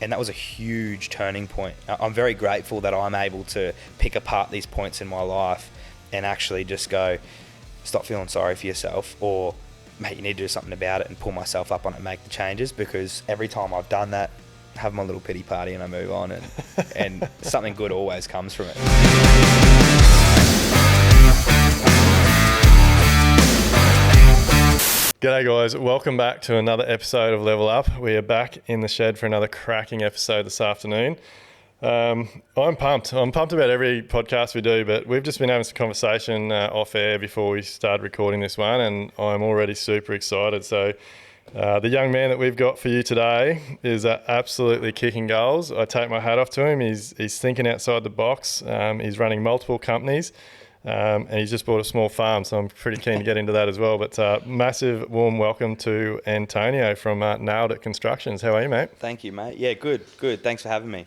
And that was a huge turning point. I'm very grateful that I'm able to pick apart these points in my life and actually just go, stop feeling sorry for yourself, or mate, you need to do something about it, and pull myself up on it and make the changes. Because every time I've done that, I have my little pity party and I move on, and something good always comes from it. G'day guys, welcome back to another episode of Level Up. We are back in the shed for another cracking episode this afternoon. I'm pumped about every podcast we do, but we've just been having some conversation off air before we started recording this one, and I'm already super excited. So the young man that we've got for you today is absolutely kicking goals. I take my hat off to him. He's thinking outside the box. He's running multiple companies. And he's just bought a small farm, so I'm pretty keen to get into that as well. But massive warm welcome to Antonio from Nailed It Constructions. How are you, mate? Thank you, mate. Yeah, good. Thanks for having me.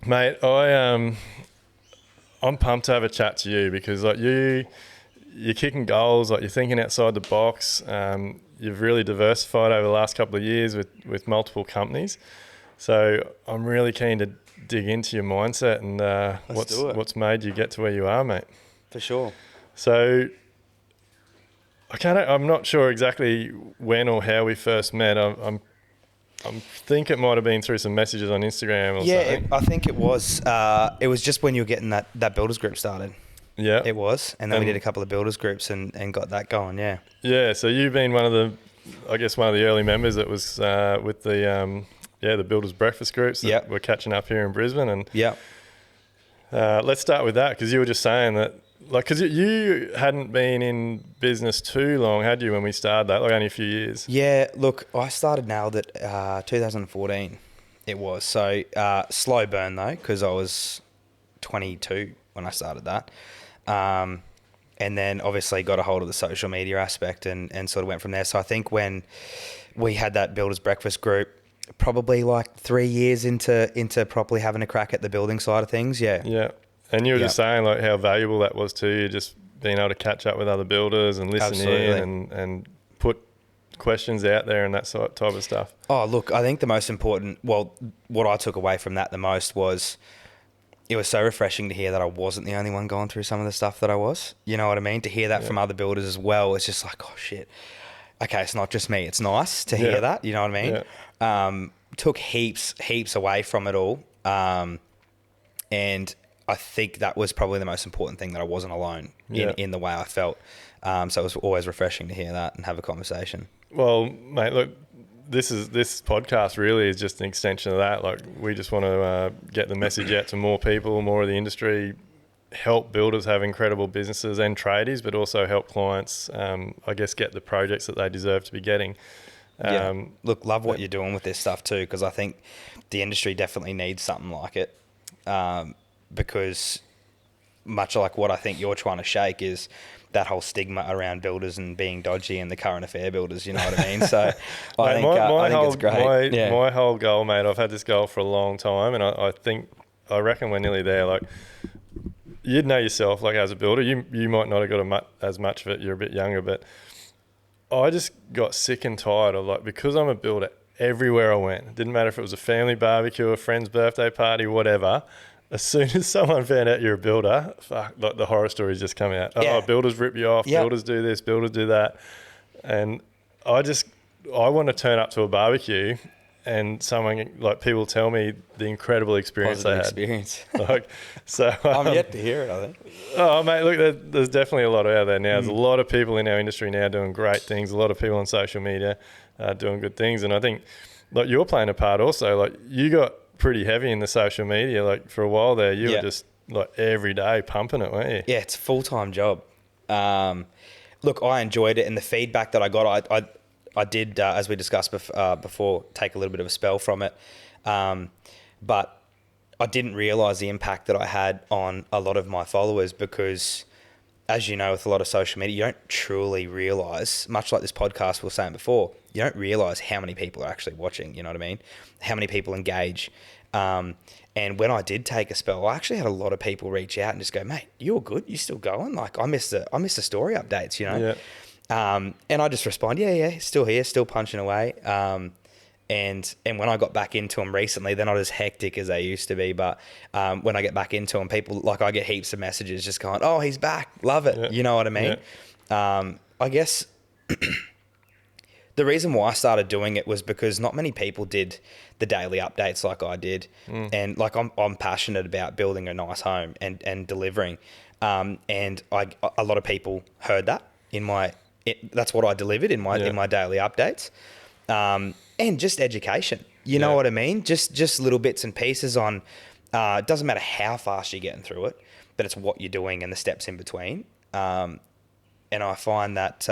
Mate, I'm pumped to have a chat to you because like you're kicking goals, like you're thinking outside the box. You've really diversified over the last couple of years with multiple companies. So I'm really keen to dig into your mindset and what's made you get to where you are, mate. For sure. So I'm not sure exactly when or how we first met. I think it might have been through some messages on Instagram or something. I think it was. It was just when you were getting that builders group started. Yeah. It was. And then we did a couple of builders groups and got that going, yeah. Yeah, so you've been one of the early members that was with the builders breakfast groups that we're catching up here in Brisbane. And let's start with that, because you were just saying that, because you hadn't been in business too long, had you, when we started that? Like only a few years. Yeah, look, I started Nailed It 2014. It was. So slow burn though, because I was 22 when I started that. And then obviously got a hold of the social media aspect and sort of went from there. So I think when we had that builders breakfast group, probably like 3 years into properly having a crack at the building side of things. Yeah. Yeah. And you were just saying like how valuable that was to you, just being able to catch up with other builders and listen in and put questions out there and that type of stuff. Oh, look, I think the most important, what I took away from that the most was it was so refreshing to hear that I wasn't the only one going through some of the stuff that I was. You know what I mean? To hear that from other builders as well, it's just like, oh shit. Okay, it's not just me. It's nice to hear that. You know what I mean? Yeah. Took heaps away from it all. And I think that was probably the most important thing, that I wasn't alone in the way I felt. So it was always refreshing to hear that and have a conversation. Well, mate, look, this podcast really is just an extension of that. Like, we just want to get the message out to more people, more of the industry, help builders have incredible businesses and tradies, but also help clients, get the projects that they deserve to be getting. Look, love what you're doing with this stuff too, because I think the industry definitely needs something like it. Because much like what I think you're trying to shake is that whole stigma around builders and being dodgy and the current affair builders, you know what I mean? So I think it's great. My whole goal, mate, I've had this goal for a long time, and I reckon we're nearly there. Like, you'd know yourself, like as a builder, you might not have got as much of it, you're a bit younger, but I just got sick and tired of, like, because I'm a builder, everywhere I went, it didn't matter if it was a family barbecue, a friend's birthday party, whatever, as soon as someone found out you're a builder, fuck, like the horror stories just come out. Oh, builders rip you off, builders do this, builders do that. And I want to turn up to a barbecue and people tell me the incredible experience they had. I'm yet to hear it, I think. Oh, mate, look, there's definitely a lot out there now. There's a lot of people in our industry now doing great things, a lot of people on social media doing good things. And I think, like, you're playing a part also. Like, you got pretty heavy in the social media, like, for a while there. You were just like every day pumping it, weren't you? Yeah, it's a full-time job. Look, I enjoyed it, and the feedback that I got, I did, as we discussed before, take a little bit of a spell from it. But I didn't realise the impact that I had on a lot of my followers, because, as you know, with a lot of social media, you don't truly realise, much like this podcast we were saying before, you don't realise how many people are actually watching, you know what I mean? How many people engage. And when I did take a spell, I actually had a lot of people reach out and just go, mate, you're good, you still going? Like, I missed the story updates, you know? Yeah. And I just respond, yeah, still here, still punching away. And when I got back into them recently, they're not as hectic as they used to be. But when I get back into them, people, like, I get heaps of messages just going, "Oh, he's back, love it." Yeah. You know what I mean? Yeah. I guess the reason why I started doing it was because not many people did the daily updates like I did. And like, I'm passionate about building a nice home and delivering. And a lot of people heard that that's what I delivered in my daily updates. And just education, you know what I mean? Just little bits and pieces on, it doesn't matter how fast you're getting through it, but it's what you're doing and the steps in between. And I find that,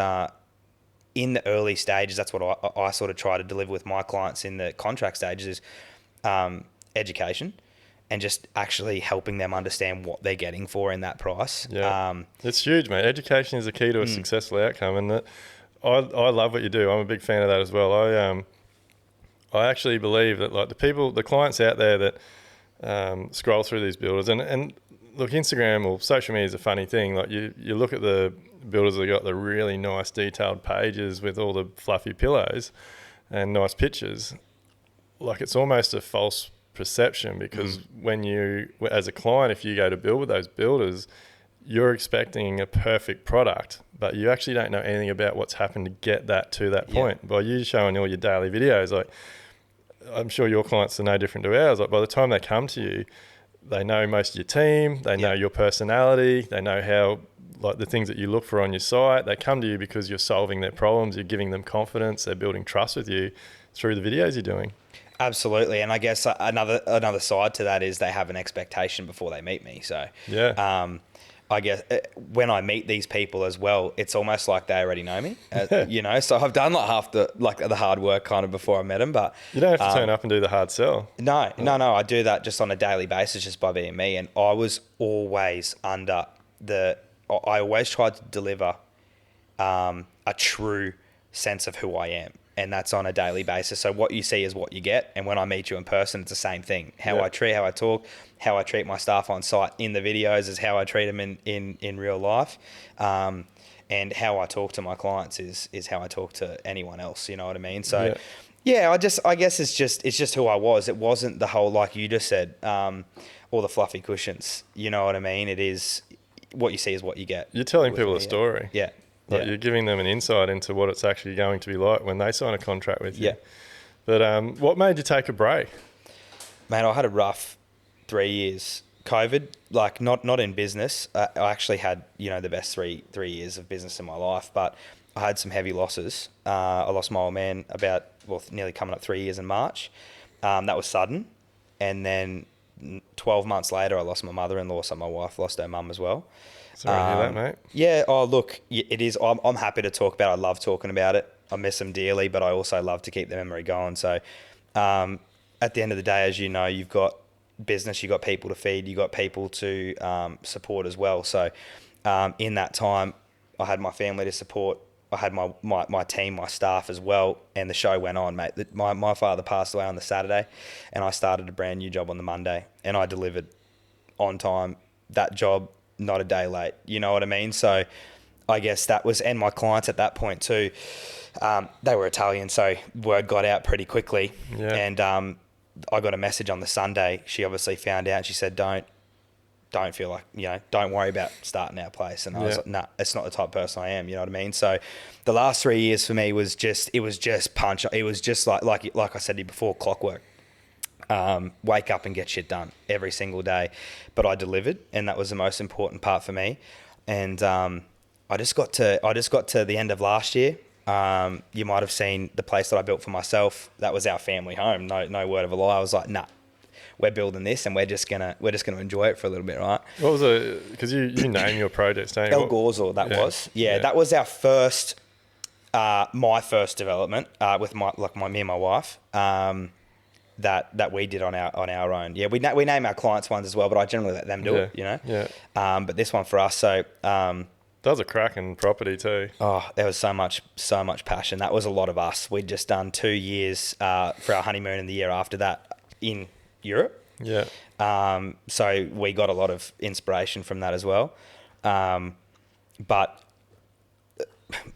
in the early stages, that's what I sort of try to deliver with my clients in the contract stages is education and just actually helping them understand what they're getting for in that price. Yeah. It's huge, mate. Education is the key to a successful outcome. And I love what you do. I'm a big fan of that as well. I actually believe that, like, the clients out there that scroll through these builders and look, Instagram or social media is a funny thing. Like, you look at the builders that got the really nice detailed pages with all the fluffy pillows and nice pictures. Like, it's almost a false perception because when you, as a client, if you go to build with those builders, you're expecting a perfect product, but you actually don't know anything about what's happened to get that to that point. By you showing all your daily videos, like, I'm sure your clients are no different to ours. Like, by the time they come to you, they know most of your team, they know your personality, they know how, like, the things that you look for on your site. They come to you because you're solving their problems, you're giving them confidence, they're building trust with you through the videos you're doing. Absolutely. And I guess another side to that is they have an expectation before they meet me. So I guess when I meet these people as well, it's almost like they already know me, you know. So I've done like half the hard work kind of before I met them. But you don't have to turn up and do the hard sell. No. I do that just on a daily basis, just by being me. And I was always I always tried to deliver a true sense of who I am. And that's on a daily basis. So what you see is what you get. And when I meet you in person, it's the same thing. How I talk, how I treat my staff on site in the videos is how I treat them in real life. And how I talk to my clients is how I talk to anyone else. You know what I mean? So I guess it's just who I was. It wasn't the whole, like you just said, all the fluffy cushions. You know what I mean? It is what you see is what you get. You're telling people a story. Yeah. Like, you're giving them an insight into what it's actually going to be like when they sign a contract with you. Yeah. But what made you take a break? Man, I had a rough 3 years. COVID, like, not in business. I actually had, the best three years of business in my life, but I had some heavy losses. I lost my old man nearly coming up 3 years in March. That was sudden. And then 12 months later, I lost my mother-in-law, so my wife lost her mum as well. Sorry to hear that, mate. Yeah. Oh, look, it is. I'm happy to talk about it. I love talking about it. I miss them dearly, but I also love to keep the memory going. So, at the end of the day, as you know, you've got business, you've got people to feed, you've got people to support as well. So, in that time, I had my family to support. I had my team, my staff as well, and the show went on, mate. My father passed away on the Saturday, and I started a brand new job on the Monday, and I delivered on time that job. Not a day late, you know what I mean? So I guess that was, and my clients at that point too, they were Italian, so word got out pretty quickly. Yeah. And I got a message on the Sunday. She obviously found out. She said, don't feel like, don't worry about starting our place. And I was like, nah, it's not the type of person I am, you know what I mean? So the last 3 years for me was just punch. It was just like I said to you before, clockwork. Wake up and get shit done every single day, but I delivered, and that was the most important part for me. And I just got to the end of last year. You might have seen the place that I built for myself. That was our family home. No word of a lie. I was like, nah, we're building this, and we're just gonna enjoy it for a little bit, right? What was it? Because you name your projects, don't you? El Gorzo, was. Yeah, that was our first, my first development with me and my wife. That we did on our own. Yeah, we name our clients ones as well, but I generally let them do it, Yeah. But this one for us, so that was a cracking property too. Oh, there was so much passion. That was a lot of us. We'd just done 2 years for our honeymoon, and the year after that in Europe. Yeah. So we got a lot of inspiration from that as well. But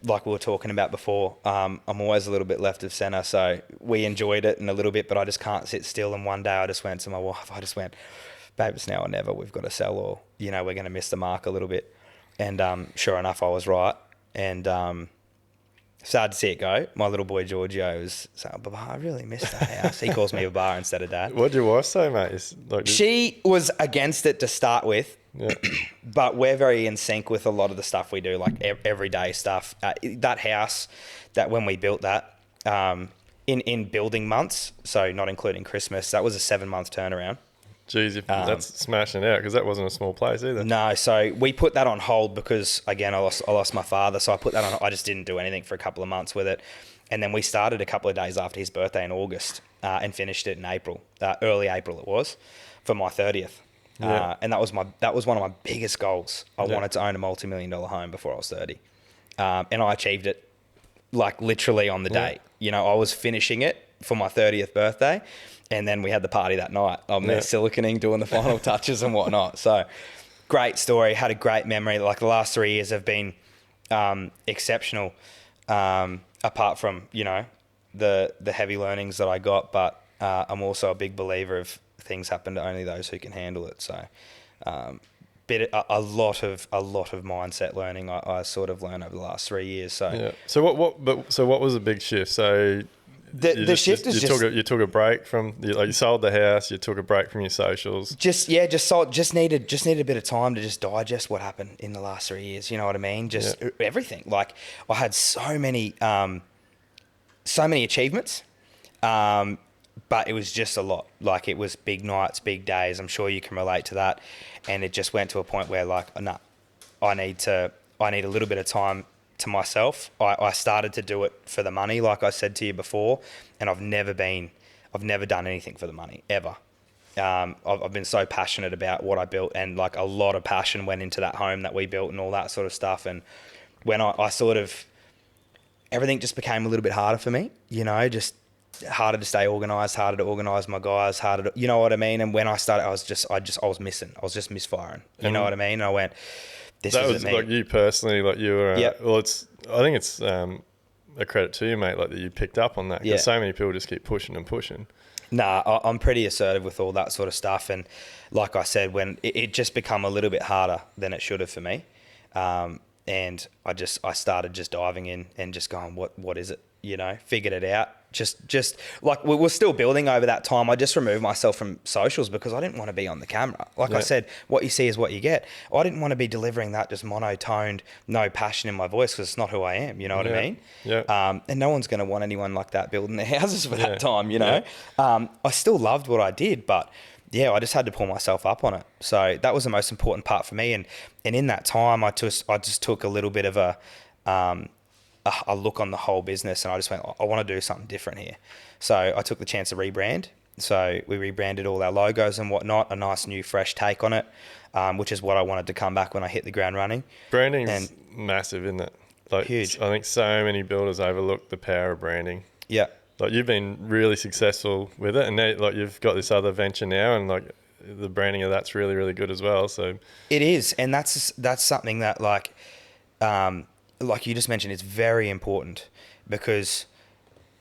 like we were talking about before, I'm always a little bit left of centre. So we enjoyed it in a little bit, but I just can't sit still. And one day I just went to my wife, babe, it's now or never. We've got to sell, or, we're going to miss the mark a little bit. And sure enough, I was right. And sad to see it go. My little boy Giorgio was saying, Baba, I really missed the house. He calls me Baba instead of Dad. What'd your wife say, mate? She was against it to start with. Yeah. But we're very in sync with a lot of the stuff we do, like everyday stuff. That house, that when we built that, in building months, so not including Christmas, that was a 7-month turnaround. Jeez, that's smashing it out, because that wasn't a small place either. No, so we put that on hold because, again, I lost my father, so I put that on. I just didn't do anything for a couple of months with it, and then we started a couple of days after his birthday in August, and finished it in April, early April it was, for my 30th. Yeah. And that was one of my biggest goals. I wanted to own a multi-million-dollar home before I was 30, and I achieved it, like literally on the day. I was finishing it for my 30th birthday. And then we had the party that night. I'm there siliconing, doing the final touches and whatnot. So great story. Had a great memory. Like the last 3 years have been exceptional, apart from, the heavy learnings that I got. But I'm also a big believer of things happen to only those who can handle it. So a lot of mindset learning I sort of learned over the last 3 years. So yeah. So what was the big shift? So the shift is you took a break from, you sold the house, you took a break from your socials. Just needed a bit of time to just digest what happened in the last 3 years. You know what I mean? Just everything. Like I had so many achievements, but it was just a lot. Like it was big nights, big days. I'm sure you can relate to that. And it just went to a point where I need a little bit of time to myself. I started to do it for the money, like I said to you before, and I've never done anything for the money ever. I've been so passionate about what I built, and like a lot of passion went into that home that we built and all that sort of stuff. And when I sort of, everything just became a little bit harder for me, just harder to stay organised, harder to organise my guys, harder to, you know what I mean? And when I started, I was just misfiring, you know what I mean? And I went, that was like you personally, like you were. Well, I think it's a credit to you, mate. Like that you picked up on that, because so many people just keep pushing and pushing. Nah, I'm pretty assertive with all that sort of stuff, and like I said, when it just become a little bit harder than it should have for me, and I started just diving in and just going, what is it? Figured it out. Just like we were still building over that time. I just removed myself from socials because I didn't want to be on the camera. Like I said, what you see is what you get. I didn't want to be delivering that just monotoned, no passion in my voice, because it's not who I am. You know what I mean? Yeah. And no one's going to want anyone like that building their houses for that time. I still loved what I did, but I just had to pull myself up on it. So that was the most important part for me. And in that time, I just took a little bit of a look on the whole business, and I just went, I want to do something different here. So I took the chance to rebrand. So we rebranded all our logos and whatnot, a nice new fresh take on it, which is what I wanted to come back when I hit the ground running. Branding's massive, isn't it? Like, huge. I think so many builders overlook the power of branding. Yeah. Like you've been really successful with it, and now, like you've got this other venture now, and like the branding of that's really, really good as well. So it is, and that's something that like you just mentioned, it's very important, because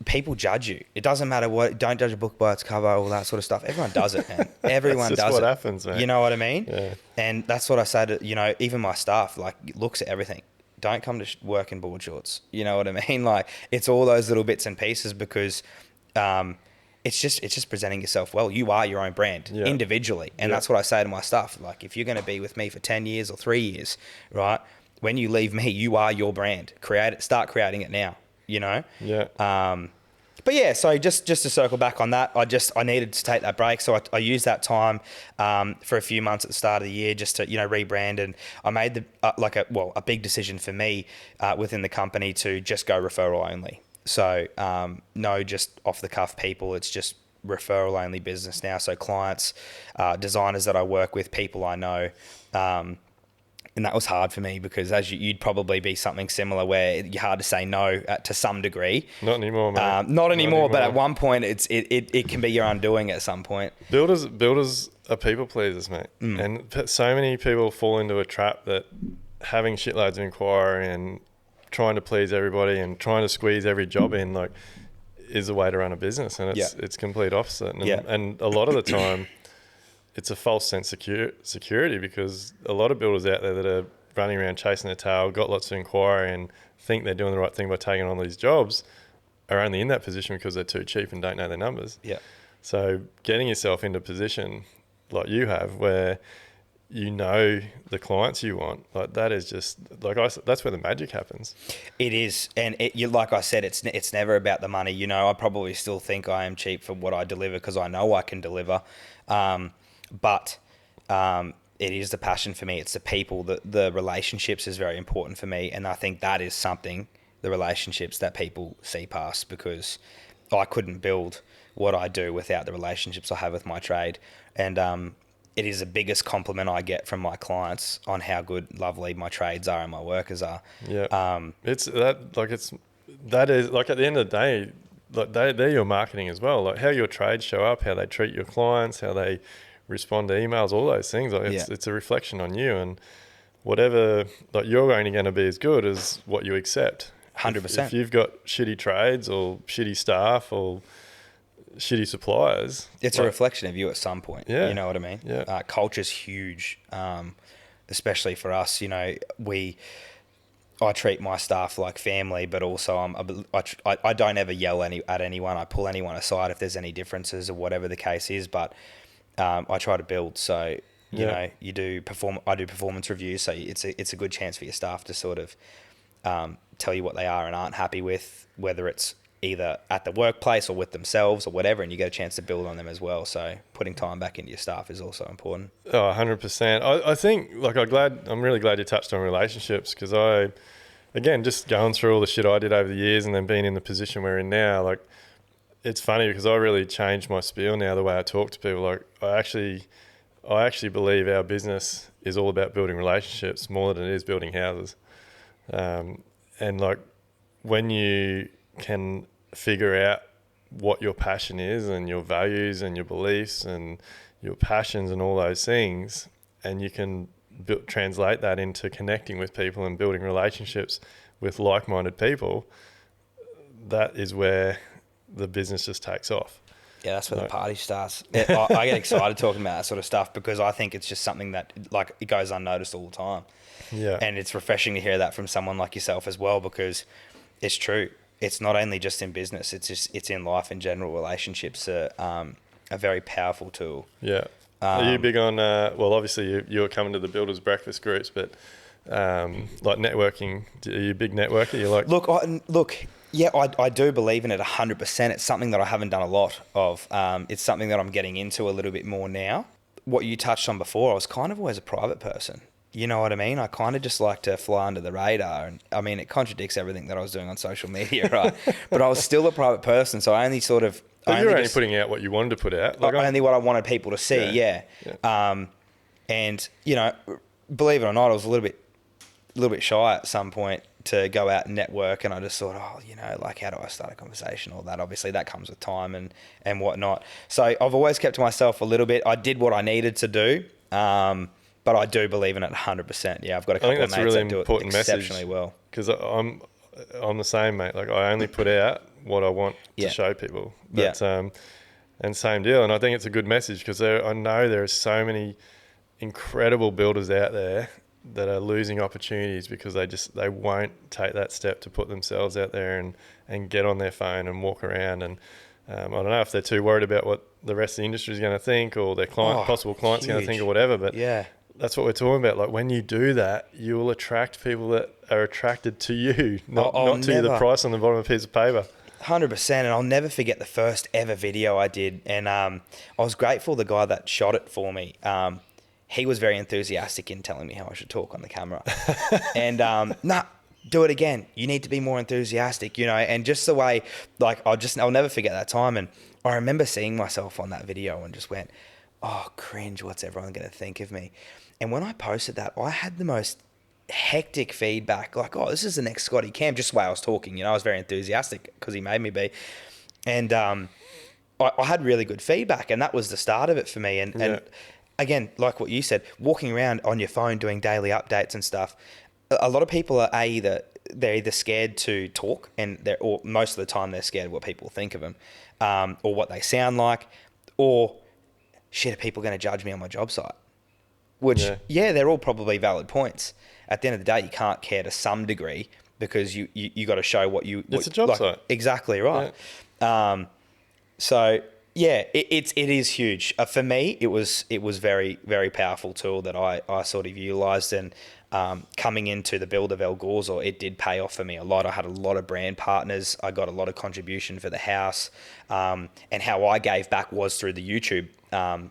people judge you. It doesn't matter don't judge a book by its cover, all that sort of stuff. Everyone does it, man. Everyone does it. That's what happens, man. You know what I mean? Yeah. And that's what I say to, even my staff, like, looks at everything. Don't come to work in board shorts. You know what I mean? Like, it's all those little bits and pieces, because it's just presenting yourself well. You are your own brand individually. And that's what I say to my staff. Like, if you're going to be with me for 10 years or 3 years, right? When you leave me, you are your brand. Create it. Start creating it now, Yeah. But yeah, so just to circle back on that, I needed to take that break. So I used that time for a few months at the start of the year just to, rebrand. And I made a big decision for me within the company to just go referral only. So no just off the cuff people. It's just referral only business now. So clients, designers that I work with, people I know, and that was hard for me, because as you'd probably be something similar, where you're hard to say no to some degree. Not anymore, mate. Not anymore, but at one point it can be your undoing at some point. Builders are people pleasers, mate. And so many people fall into a trap that having shitloads of inquiry and trying to please everybody and trying to squeeze every job in, like, is the way to run a business, and it's complete opposite. And a lot of the time, it's a false sense of security, because a lot of builders out there that are running around chasing their tail, got lots of inquiry, and think they're doing the right thing by taking on these jobs, are only in that position because they're too cheap and don't know their numbers. Yeah. So getting yourself into a position like you have, where you know the clients you want, like, that is just like, that's where the magic happens. It is, and like I said, it's never about the money. You know, I probably still think I am cheap for what I deliver because I know I can deliver, but it is the passion for me. It's the people, the relationships is very important for me, and I think that is something, the relationships, that people see past, because I couldn't build what I do without the relationships I have with my trade, and it is the biggest compliment I get from my clients on how good, lovely my trades are and my workers are. Yeah. That is like, at the end of the day, like, they're your marketing as well. Like, how your trades show up, how they treat your clients, how they respond to emails, all those things. Like, it's a reflection on you, and whatever, like, you're only going to be as good as what you accept. 100%. If you've got shitty trades or shitty staff or shitty suppliers, it's, like, a reflection of you at some point. Yeah. You know what I mean? Yeah. Culture's huge, especially for us. You know, I treat my staff like family, but also I don't ever yell at anyone. I pull anyone aside if there's any differences or whatever the case is. But I try to build. So you know, I do performance reviews. So it's a good chance for your staff to sort of tell you what they are and aren't happy with, whether it's either at the workplace or with themselves or whatever, and you get a chance to build on them as well. So putting time back into your staff is also important. Oh, 100%. I think, like, I'm really glad you touched on relationships, because again, just going through all the shit I did over the years and then being in the position we're in now, like, it's funny because I really changed my spiel now, the way I talk to people. Like, I actually believe our business is all about building relationships more than it is building houses. And, like, when you can figure out what your passion is and your values and your beliefs and your passions and all those things, and you can translate that into connecting with people and building relationships with like-minded people, that is where the business just takes off. Yeah, that's where the party starts. I get excited talking about that sort of stuff, because I think it's just something that, like, it goes unnoticed all the time. Yeah. And it's refreshing to hear that from someone like yourself as well, because it's true. It's not only just in business, it's in life in general. Relationships are a very powerful tool. Yeah. Are you big on, well, obviously you're coming to the builders breakfast groups, but like networking, are you a big networker? You're like... Yeah, I do believe in it 100%. It's something that I haven't done a lot of. It's something that I'm getting into a little bit more now. What you touched on before, I was kind of always a private person. You know what I mean? I kind of just like to fly under the radar. And I mean, it contradicts everything that I was doing on social media, right? But I was still a private person. So I only sort of... But you're only putting out what you wanted to put out. Like, only what I wanted people to see, yeah. And, you know, believe it or not, I was a little bit shy at some point to go out and network, and I just thought, oh, you know, like, how do I start a conversation? All that, obviously, that comes with time and whatnot. So I've always kept to myself a little bit. I did what I needed to do, but I do believe in it 100%. Yeah, I've got a couple of mates that do it exceptionally well. Because I'm the same, mate. Like, I only put out what I want to show people. But, and same deal. And I think it's a good message, because I know there are so many incredible builders out there that are losing opportunities because they won't take that step to put themselves out there and get on their phone and walk around. And I don't know if they're too worried about what the rest of the industry is going to think, or their possible clients are going to think, or whatever. But that's what we're talking about. Like, when you do that, you will attract people that are attracted to you, not to the price on the bottom of a piece of paper. 100%. And I'll never forget the first ever video I did. And I was grateful the guy that shot it for me. He was very enthusiastic in telling me how I should talk on the camera. And, do it again. You need to be more enthusiastic, you know, and just the way, like, I'll never forget that time. And I remember seeing myself on that video and just went, oh, cringe, what's everyone going to think of me? And when I posted that, I had the most hectic feedback, like, oh, this is the next Scotty Cam, just the way I was talking, you know, I was very enthusiastic because he made me be. And I had really good feedback, and that was the start of it for me. And again, like what you said, walking around on your phone doing daily updates and stuff, a lot of people are either they're either scared to talk, or most of the time they're scared of what people think of them, or what they sound like, or shit, are people going to judge me on my job site? Which, yeah, they're all probably valid points. At the end of the day, you can't care to some degree because you got to show what you... It's a job site. Exactly right. Yeah. So yeah, it is huge. For me, it was very, very powerful tool that I sort of utilised, and coming into the build of El Gorzo, it did pay off for me a lot. I had a lot of brand partners. I got a lot of contribution for the house, and how I gave back was through the YouTube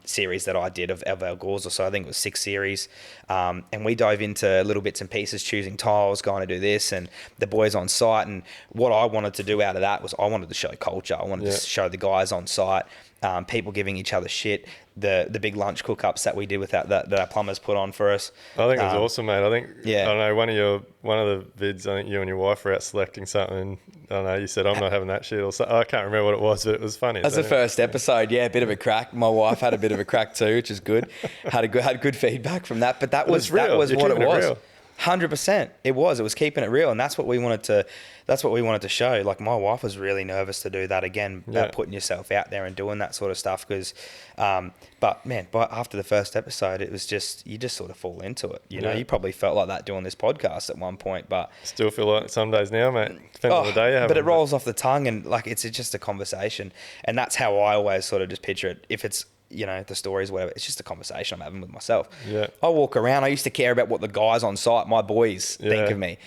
series that I did of El Gorzo. So I think it was 6 series, and we dove into little bits and pieces, choosing tiles, going to do this, and the boys on site. And what I wanted to do out of that was I wanted to show culture. I wanted to show the guys on site, people giving each other shit, the big lunch cook-ups that we did with that our plumbers put on for us. I think it was awesome, mate. I think, I don't know, one of the vids, I think you and your wife were out selecting something. I don't know, you said, I'm not having that shit, or something. I can't remember what it was, but it was funny. That's the first episode, yeah, a bit of a crack. My wife had a bit of a crack too, which is good. Had good feedback from that, but that was what it was. 100%. It was keeping it real, and that's what we wanted to show. Like, my wife was really nervous to do that again, about putting yourself out there and doing that sort of stuff, because but man, after the first episode, it was just, you just sort of fall into it, you know. You probably felt like that doing this podcast at one point, but still feel like some days now, mate. Depends on the day you have. But it rolls off the tongue, and like, it's just a conversation, and that's how I always sort of just picture it. If it's, you know, the stories, whatever, it's just a conversation I'm having with myself. I walk around, I used to care about what the guys on site, my boys, think of me.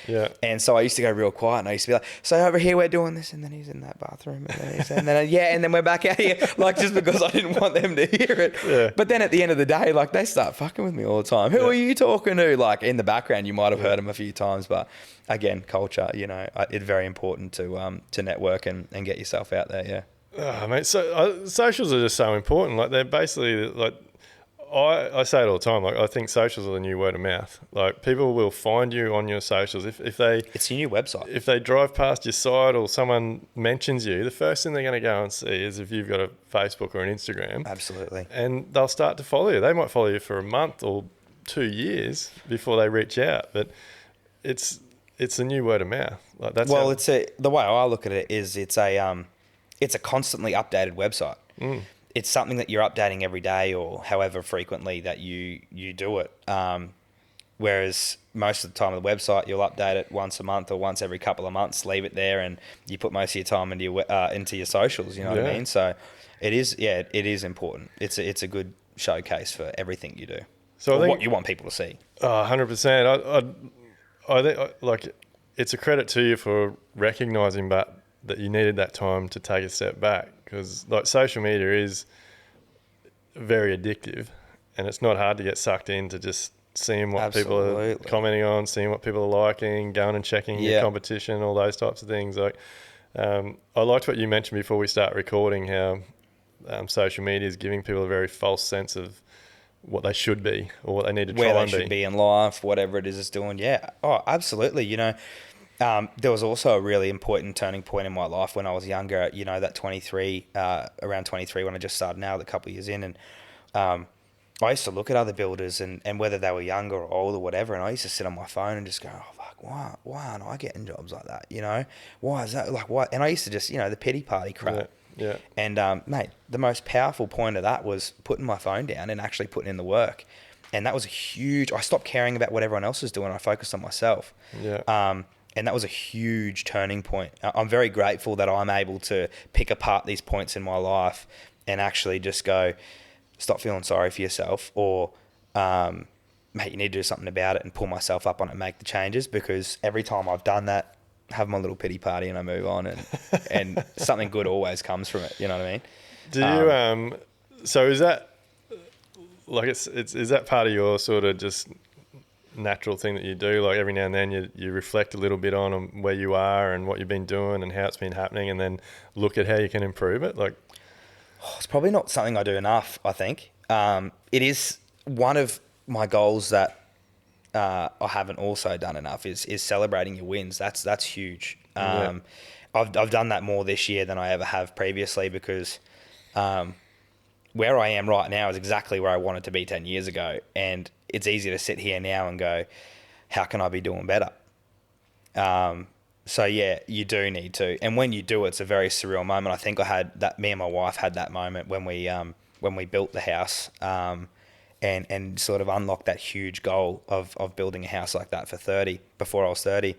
And so I used to go real quiet, and I used to be like, so over here we're doing this, and then he's in that bathroom, and then we're back out here, like, just because I didn't want them to hear it. But then at the end of the day, like, they start fucking with me all the time. Who are you talking to? Like, in the background, you might have heard them a few times, but again, culture, you know, it's very important to network and get yourself out there. Oh, mate, so socials are just so important. Like, they're basically, like, I say it all the time. Like, I think socials are the new word of mouth. Like, people will find you on your socials if they. It's your new website. If they drive past your site or someone mentions you, the first thing they're going to go and see is if you've got a Facebook or an Instagram. Absolutely. And they'll start to follow you. They might follow you for a month or 2 years before they reach out, but it's the new word of mouth. Like, that's the way I look at it is it's a constantly updated website. It's something that you're updating every day, or however frequently that you do it. Whereas most of the time on the website, you'll update it once a month or once every couple of months, leave it there, and you put most of your time into your socials. You know what I mean? So it is important. It's a good showcase for everything you do. So I think what you want people to see. 100%. I think, like, it's a credit to you for recognising that you needed that time to take a step back, because, like, social media is very addictive, and it's not hard to get sucked into just seeing what people are commenting on, seeing what people are liking, going and checking your competition, all those types of things. Like, I liked what you mentioned before we start recording, how social media is giving people a very false sense of what they should be or what they need to try and be. Where they should be in life, whatever it is it's doing. Yeah. Oh, absolutely. You know, there was also a really important turning point in my life when I was younger, you know, that around 23, when I just started now, a couple of years in. And I used to look at other builders and whether they were younger or old or whatever, and I used to sit on my phone and just go, oh, fuck, why aren't I getting jobs like that? You know, why is that? Like, why? And I used to just, you know, the pity party crap. Yeah. And, mate, the most powerful point of that was putting my phone down and actually putting in the work. And that was I stopped caring about what everyone else was doing. I focused on myself. And that was a huge turning point. I'm very grateful that I'm able to pick apart these points in my life and actually just go, stop feeling sorry for yourself, or, mate, you need to do something about it, and pull myself up on it and make the changes, because every time I've done that, have my little pity party and I move on, and something good always comes from it. You know what I mean? Do you, so is that, like, is that part of your sort of just natural thing that you do? Like, every now and then you reflect a little bit on where you are and what you've been doing and how it's been happening, and then look at how you can improve it? Like, it's probably not something I do enough, I think. It is one of my goals that I haven't also done enough is celebrating your wins. That's huge. I've done that more this year than I ever have previously, because where I am right now is exactly where I wanted to be 10 years ago. And it's easy to sit here now and go, how can I be doing better? So yeah, you do need to, and when you do, it's a very surreal moment. I think I had that. Me and my wife had that moment when we built the house, and sort of unlocked that huge goal of building a house like that for 30 before I was 30,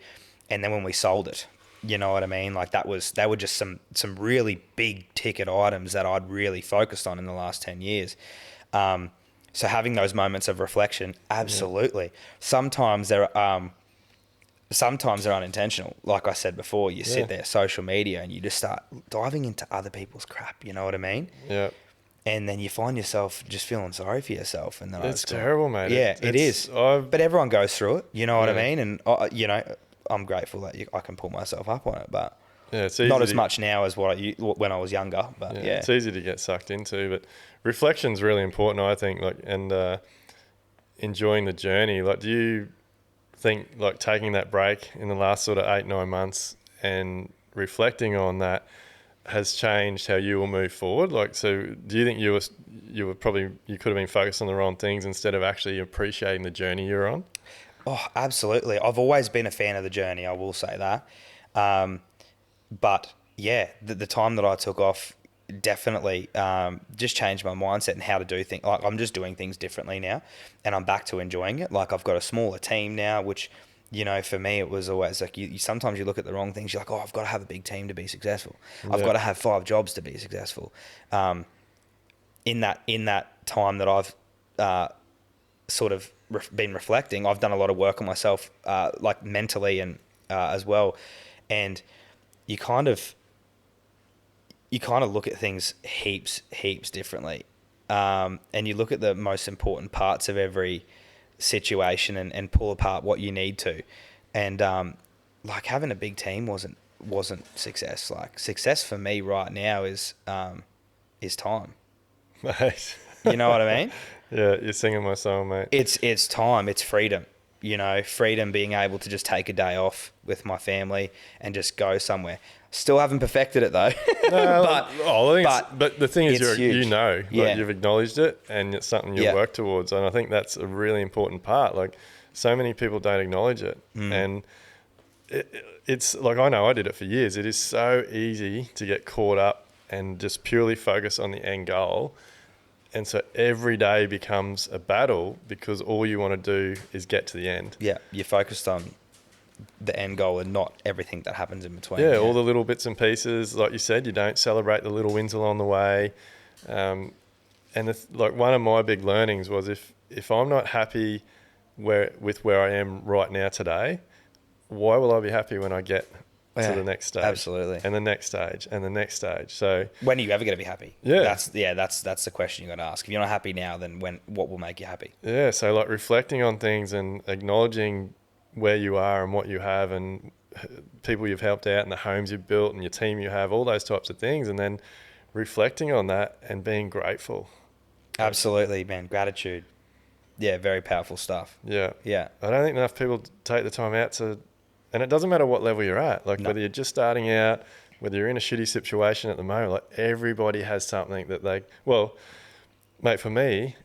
and then when we sold it, you know what I mean? Like they were just some really big ticket items that I'd really focused on in the last 10 years. So having those moments of reflection, absolutely. Yeah. Sometimes they're unintentional. Like I said before, you sit there, social media, and you just start diving into other people's crap. You know what I mean? Yeah. And then you find yourself just feeling sorry for yourself. And then it's terrible, mate. Yeah, it is. But everyone goes through it. You know what I mean? And I'm grateful that I can pull myself up on it. But it's not as much now as when I was younger. But yeah, it's easy to get sucked into. But reflection's really important, I think. And enjoying the journey. Like, do you think like taking that break in the last sort of 8-9 months and reflecting on that has changed how you will move forward? Like, so do you think you could have been focused on the wrong things instead of actually appreciating the journey you're on? Oh, absolutely. I've always been a fan of the journey, I will say that. But yeah, the time that I took off definitely just changed my mindset and how to do things. Like, I'm just doing things differently now, and I'm back to enjoying it. Like, I've got a smaller team now, which, you know, for me, it was always like you sometimes you look at the wrong things. You're like, oh, I've got to have a big team to be successful. I've got to have 5 jobs to be successful. In that time that I've sort of been reflecting, I've done a lot of work on myself, like mentally and as well. And you kind of look at things heaps differently. And you look at the most important parts of every situation and pull apart what you need to. And like, having a big team wasn't success. Like, success for me right now is time. Mate. You know what I mean? Yeah, you're singing my song, mate. It's time. It's freedom. You know, freedom, being able to just take a day off with my family and just go somewhere. Still haven't perfected it though. No, but the thing is, you've acknowledged it, and it's something you work towards. And I think that's a really important part. Like, so many people don't acknowledge it. And it's like, I know I did it for years. It is so easy to get caught up and just purely focus on the end goal. And so every day becomes a battle because all you want to do is get to the end. Yeah, you're focused on the end goal and not everything that happens in between. Yeah, all the little bits and pieces. Like you said, you don't celebrate the little wins along the way. And like, one of my big learnings was if I'm not happy with where I am right now today, why will I be happy when I get to the next stage? Absolutely. And the next stage and the next stage. So when are you ever going to be happy? Yeah. That's the question you got to ask. If you're not happy now, then what will make you happy? Yeah. So like, reflecting on things and acknowledging where you are and what you have and people you've helped out and the homes you've built and your team you have, all those types of things, and then reflecting on that and being grateful. Absolutely, man. Gratitude. Yeah, very powerful stuff. Yeah. Yeah. I don't think enough people take the time out to, and it doesn't matter what level you're at, like whether you're just starting out, whether you're in a shitty situation at the moment, like, everybody has something that mate, for me,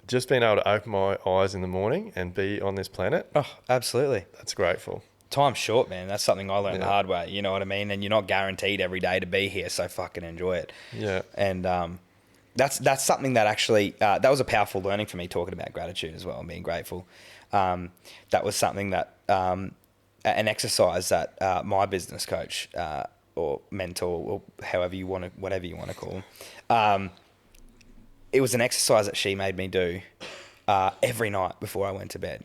just being able to open my eyes in the morning and be on this planet. Oh, absolutely. That's grateful. Time's short, man. That's something I learned the hard way. You know what I mean? And you're not guaranteed every day to be here, so fucking enjoy it. Yeah. And that's something that actually, that was a powerful learning for me, talking about gratitude as well and being grateful. That was something that, an exercise that my business coach or mentor, or whatever you want to call them, it was an exercise that she made me do every night before I went to bed.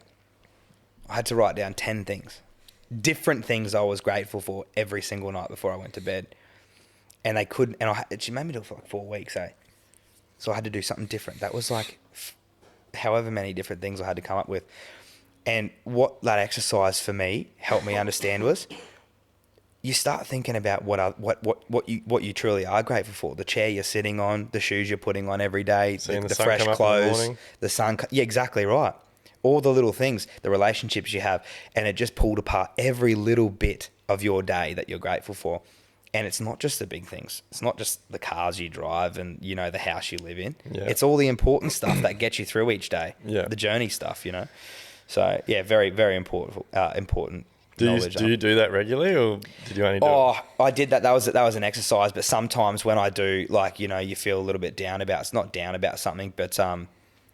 I had to write down 10 things, different things I was grateful for every single night before I went to bed. And she made me do it for like 4 weeks, So I had to do something different. That was like however many different things I had to come up with. And what that exercise for me helped me understand was, you start thinking about what you truly are grateful for. The chair you're sitting on, the shoes you're putting on every day, the fresh clothes, the sun. Yeah, exactly right. All the little things, the relationships you have, and it just pulled apart every little bit of your day that you're grateful for. And it's not just the big things. It's not just the cars you drive and, you know, the house you live in. Yeah. It's all the important stuff that gets you through each day. Yeah. The journey stuff, you know. So yeah, very, very important knowledge. Do you do that regularly, or did you only do it? I did that. That was an exercise. But sometimes when I do, like, you know, you feel a little bit down about, it's not down about something, but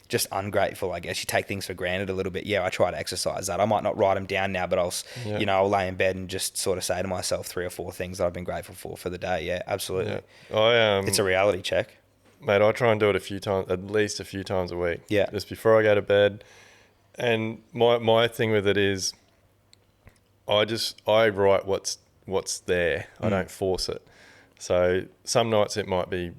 just ungrateful, I guess. You take things for granted a little bit. Yeah, I try to exercise that. I might not write them down now, but I'll lay in bed and just sort of say to myself 3 or 4 things that I've been grateful for the day. Yeah, absolutely. Yeah. It's a reality check. Mate, I try and do it at least a few times a week. Yeah. Just before I go to bed. And my thing with it is I write what's there. I don't force it. So some nights it might be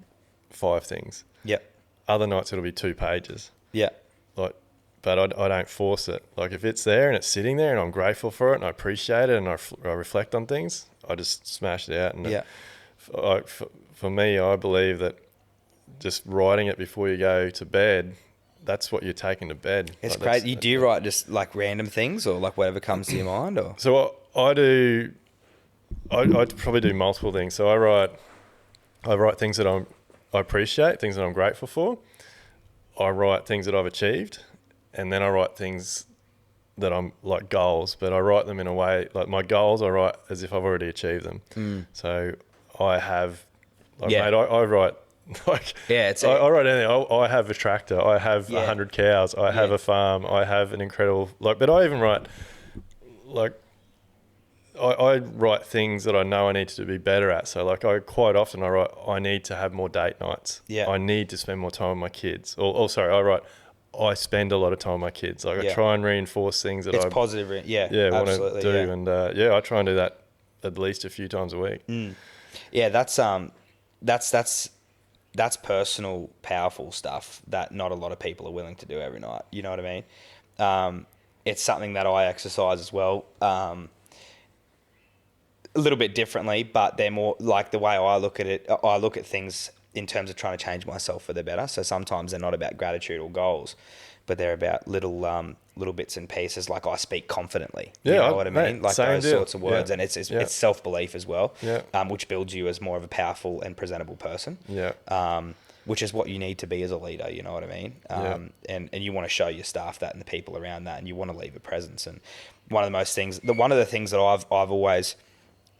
5 things. Yep. Other nights it'll be 2 pages. Yeah. But I don't force it. Like, if it's there and it's sitting there and I'm grateful for it and I appreciate it and I reflect on things, I just smash it out. And for me, I believe that just writing it before you go to bed, that's what you're taking to bed. It's great. Do you write just like random things or like whatever comes to your mind? Or so what I do, I probably do multiple things. So I write things that I appreciate, things that I'm grateful for. I write things that I've achieved, and then I write things that I'm like goals, but I write them in a way, like my goals I write as if I've already achieved them. So I have, mate, I write like, I write anything. I have a tractor, I have 100 cows, I have a farm, I have an incredible, but I even write, like, I write things that I know I need to be better at. So like, quite often I write, I need to have more date nights. Yeah. I need to spend more time with my kids. I write, I spend a lot of time with my kids. Like, I try and reinforce things that it's positive. Want to do. Yeah. And I try and do that at least a few times a week. Yeah, that's personal, powerful stuff that not a lot of people are willing to do every night. You know what I mean? It's something that I exercise as well. A little bit differently, but they're more like, the way I look at it, I look at things in terms of trying to change myself for the better. So sometimes they're not about gratitude or goals, but they're about little bits and pieces. Like, I speak confidently. You know what I mean? Like those sorts of words. And it's self-belief as well, which builds you as more of a powerful and presentable person. Which is what you need to be as a leader, you know what I mean? And you want to show your staff that and the people around that, and you want to leave a presence. And one of the things that I've always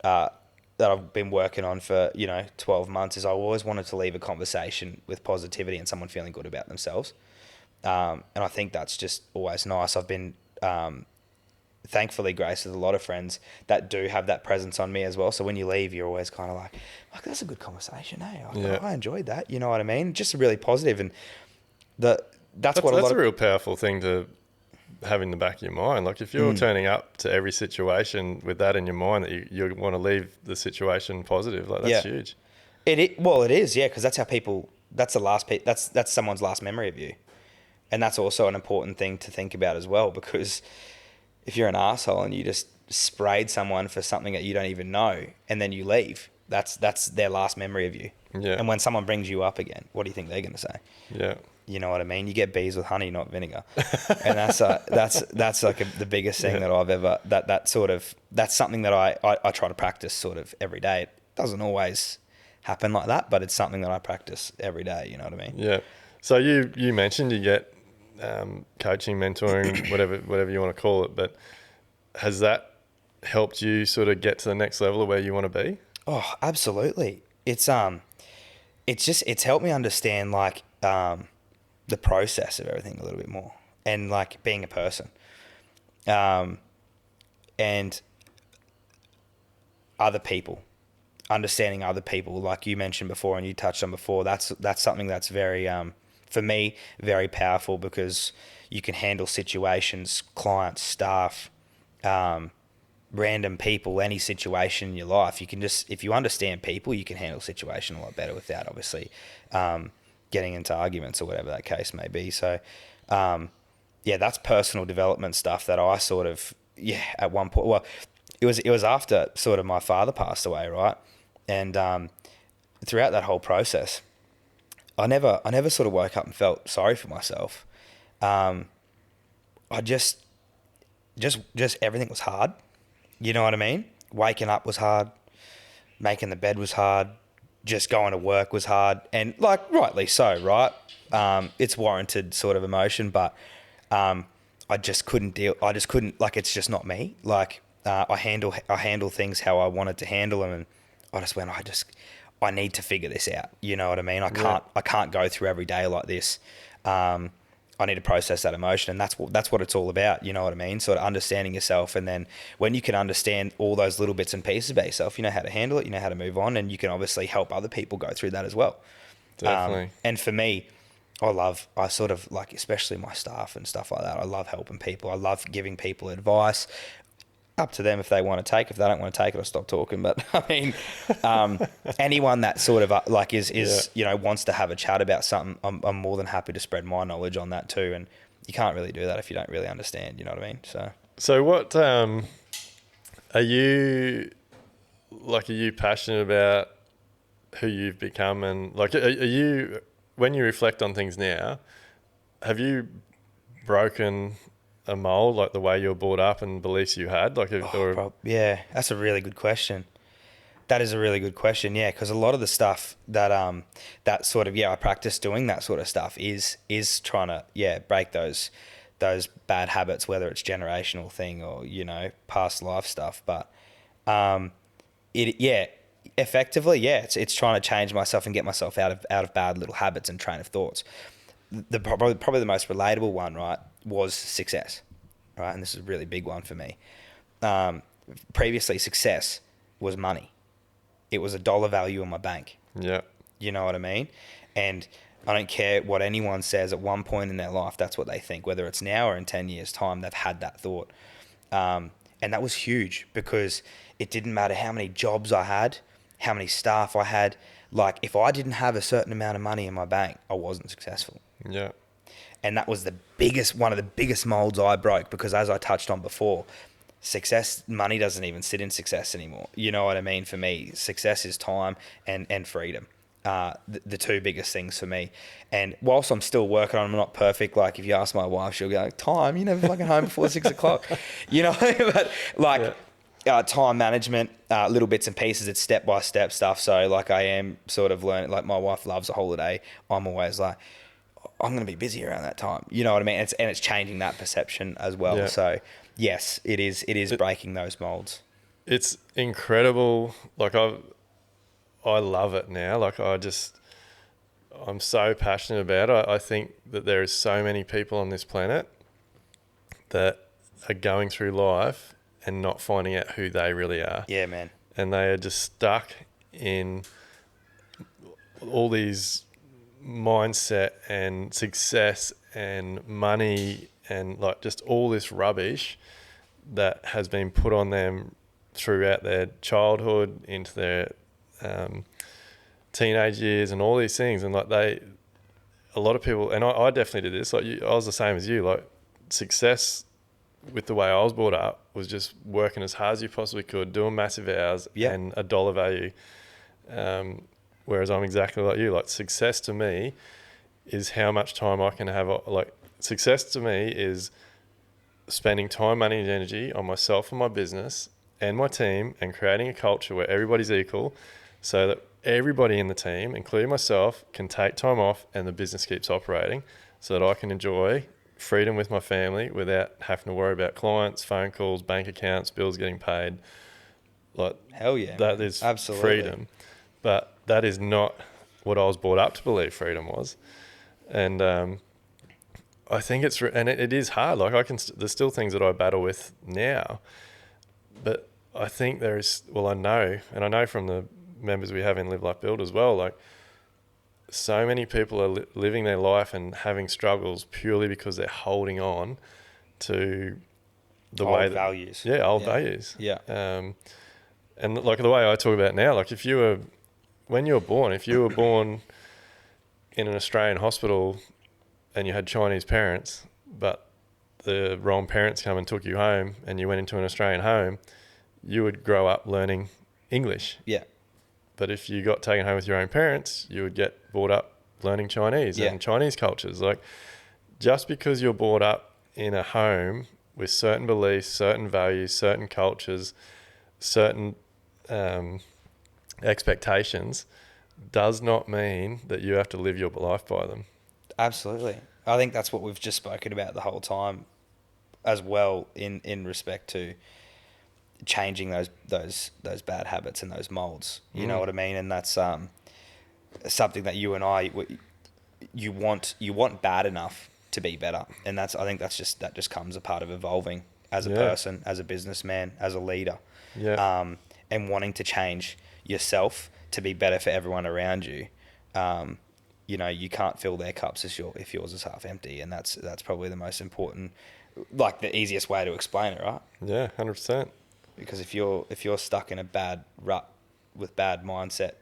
that I've been working on for 12 months is I always wanted to leave a conversation with positivity and someone feeling good about themselves. And I think that's just always nice. I've been thankfully graced with a lot of friends that do have that presence on me as well. So when you leave, you're always kind of like, that's a good conversation, hey? I enjoyed that. You know what I mean? Just really positive. And that's a real powerful thing to have in the back of your mind. Like, if you're turning up to every situation with that in your mind, that you want to leave the situation positive, like, that's huge. It is, yeah, because that's how people. That's that's someone's last memory of you, and that's also an important thing to think about as well. Because if you're an asshole and you just sprayed someone for something that you don't even know, and then you leave, that's their last memory of you. Yeah. And when someone brings you up again, what do you think they're going to say? Yeah. You know what I mean? You get bees with honey, not vinegar, and that's like the biggest thing that I've ever that's something that I try to practice sort of every day. It doesn't always happen like that, but it's something that I practice every day. You know what I mean? Yeah. So you mentioned you get coaching, mentoring, whatever you want to call it, but has that helped you sort of get to the next level of where you want to be? Oh, absolutely. It's helped me understand like the process of everything a little bit more, and like being a person, and other people, understanding other people, like you mentioned before and you touched on before. That's something that's very for me very powerful, because you can handle situations, clients, staff, random people, any situation in your life. You can just, if you understand people, you can handle a situation a lot better without obviously getting into arguments or whatever that case may be. So that's personal development stuff that I sort of at one point, well, it was after sort of my father passed away, right? And throughout that whole process, I never sort of woke up and felt sorry for myself. I just everything was hard. You know what I mean? Waking up was hard. Making the bed was hard. Just going to work was hard. And like, rightly so, right? It's warranted sort of emotion, but I just couldn't, like, it's just not me. Like, I handle things how I wanted to handle them, and I just went, I need to figure this out. You know what I mean? I can't go through every day like this. I need to process that emotion, and that's what it's all about. You know what I mean? Sort of understanding yourself, and then when you can understand all those little bits and pieces about yourself, you know how to handle it, you know how to move on, and you can obviously help other people go through that as well. Definitely. And for me, I sort of like, especially my staff and stuff like that, I love helping people. I love giving people advice. Up to them if they want to take. If they don't want to take it, I'll stop talking. But I mean, anyone that sort of like is you know, wants to have a chat about something, I'm more than happy to spread my knowledge on that too. And you can't really do that if you don't really understand. You know what I mean? So what are you passionate about who you've become, and like are you, when you reflect on things now, have you broken a mold, like the way you were brought up and beliefs you had, like yeah, that's a really good question. That is a really good question. Yeah, because a lot of the stuff that that sort of I practice doing that sort of stuff is trying to break those bad habits, whether it's generational thing or, you know, past life stuff. But effectively, it's trying to change myself and get myself out of bad little habits and train of thoughts. Probably the most relatable one, right, was success, right? And this is a really big one for me. Previously, success was money. It was a dollar value in my bank. Yeah. You know what I mean? And I don't care what anyone says, at one point in their life, that's what they think. Whether it's now or in 10 years' time, they've had that thought. And that was huge, because it didn't matter how many jobs I had, how many staff I had. Like, if I didn't have a certain amount of money in my bank, I wasn't successful. Yeah. And that was one of the biggest molds I broke, because as I touched on before, money doesn't even sit in success anymore. You know what I mean? For me, success is time and freedom. The two biggest things for me. And whilst I'm still working on them, I'm not perfect. Like, if you ask my wife, she'll go, time, you're never fucking home before 6 o'clock, you know, but like, time management, little bits and pieces, it's step-by-step stuff. So like, I am sort of learning, like, my wife loves a holiday. I'm always like, I'm going to be busy around that time. You know what I mean? It's changing that perception as well. Yeah. So yes, it is breaking those molds. It's incredible. Like, I love it now. Like, I'm so passionate about it. I think that there is so many people on this planet that are going through life and not finding out who they really are. Yeah, man. And they are just stuck in all these mindset and success and money and like just all this rubbish that has been put on them throughout their childhood into their teenage years and all these things. And like, a lot of people, and I definitely did this, like I was the same as you, like, success with the way I was brought up was just working as hard as you possibly could, doing massive hours and a dollar value. Whereas I'm exactly like you. Like, success to me is how much time I can have. Like, success to me is spending time, money, and energy on myself and my business and my team, and creating a culture where everybody's equal, so that everybody in the team, including myself, can take time off and the business keeps operating, so that I can enjoy freedom with my family without having to worry about clients, phone calls, bank accounts, bills getting paid. Like, hell yeah, that is absolutely freedom. But that is not what I was brought up to believe freedom was. And I think it is hard. Like, there's still things that I battle with now, but I think I know from the members we have in Live Life Build as well, like, so many people are living their life and having struggles purely because they're holding on to the old way values. Values. Yeah. And like, the way I talk about it now, like, when you were born, if you were born in an Australian hospital and you had Chinese parents, but the wrong parents come and took you home and you went into an Australian home, you would grow up learning English. Yeah. But if you got taken home with your own parents, you would get brought up learning Chinese and Chinese cultures. Like, just because you're brought up in a home with certain beliefs, certain values, certain cultures, certain expectations, does not mean that you have to live your life by them. Absolutely. I think that's what we've just spoken about the whole time as well, in respect to changing those bad habits and those molds. You know what I mean? And that's something that you and I, you want bad enough to be better, and I think that just comes a part of evolving as a person, as a businessman, as a leader, and wanting to change yourself to be better for everyone around you. You know, you can't fill their cups if yours is half empty, and that's probably the most important, like the easiest way to explain it, right? Yeah, 100%. Because if you're stuck in a bad rut with bad mindset,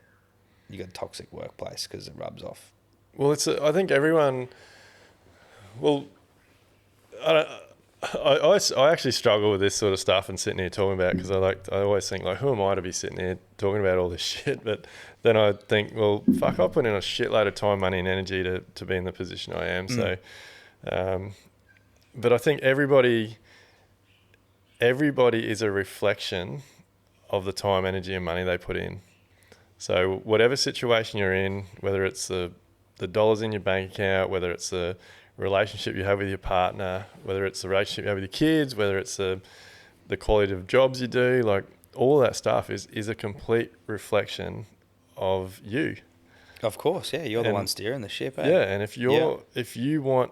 you got a toxic workplace because it rubs off. Well, I think everyone. Well, I actually struggle with this sort of stuff and sitting here talking about it, because I always think, like, who am I to be sitting here talking about all this shit? But then I think, well, fuck, I put in a shitload of time, money and energy to be in the position I am. So, but I think everybody is a reflection of the time, energy and money they put in. So whatever situation you're in, whether it's the dollars in your bank account, whether it's the relationship you have with your partner, whether it's the relationship you have with your kids, whether it's the quality of jobs you do, like all that stuff is a complete reflection of you. Of course, yeah, you're the one steering the ship. Eh? Yeah, and if you want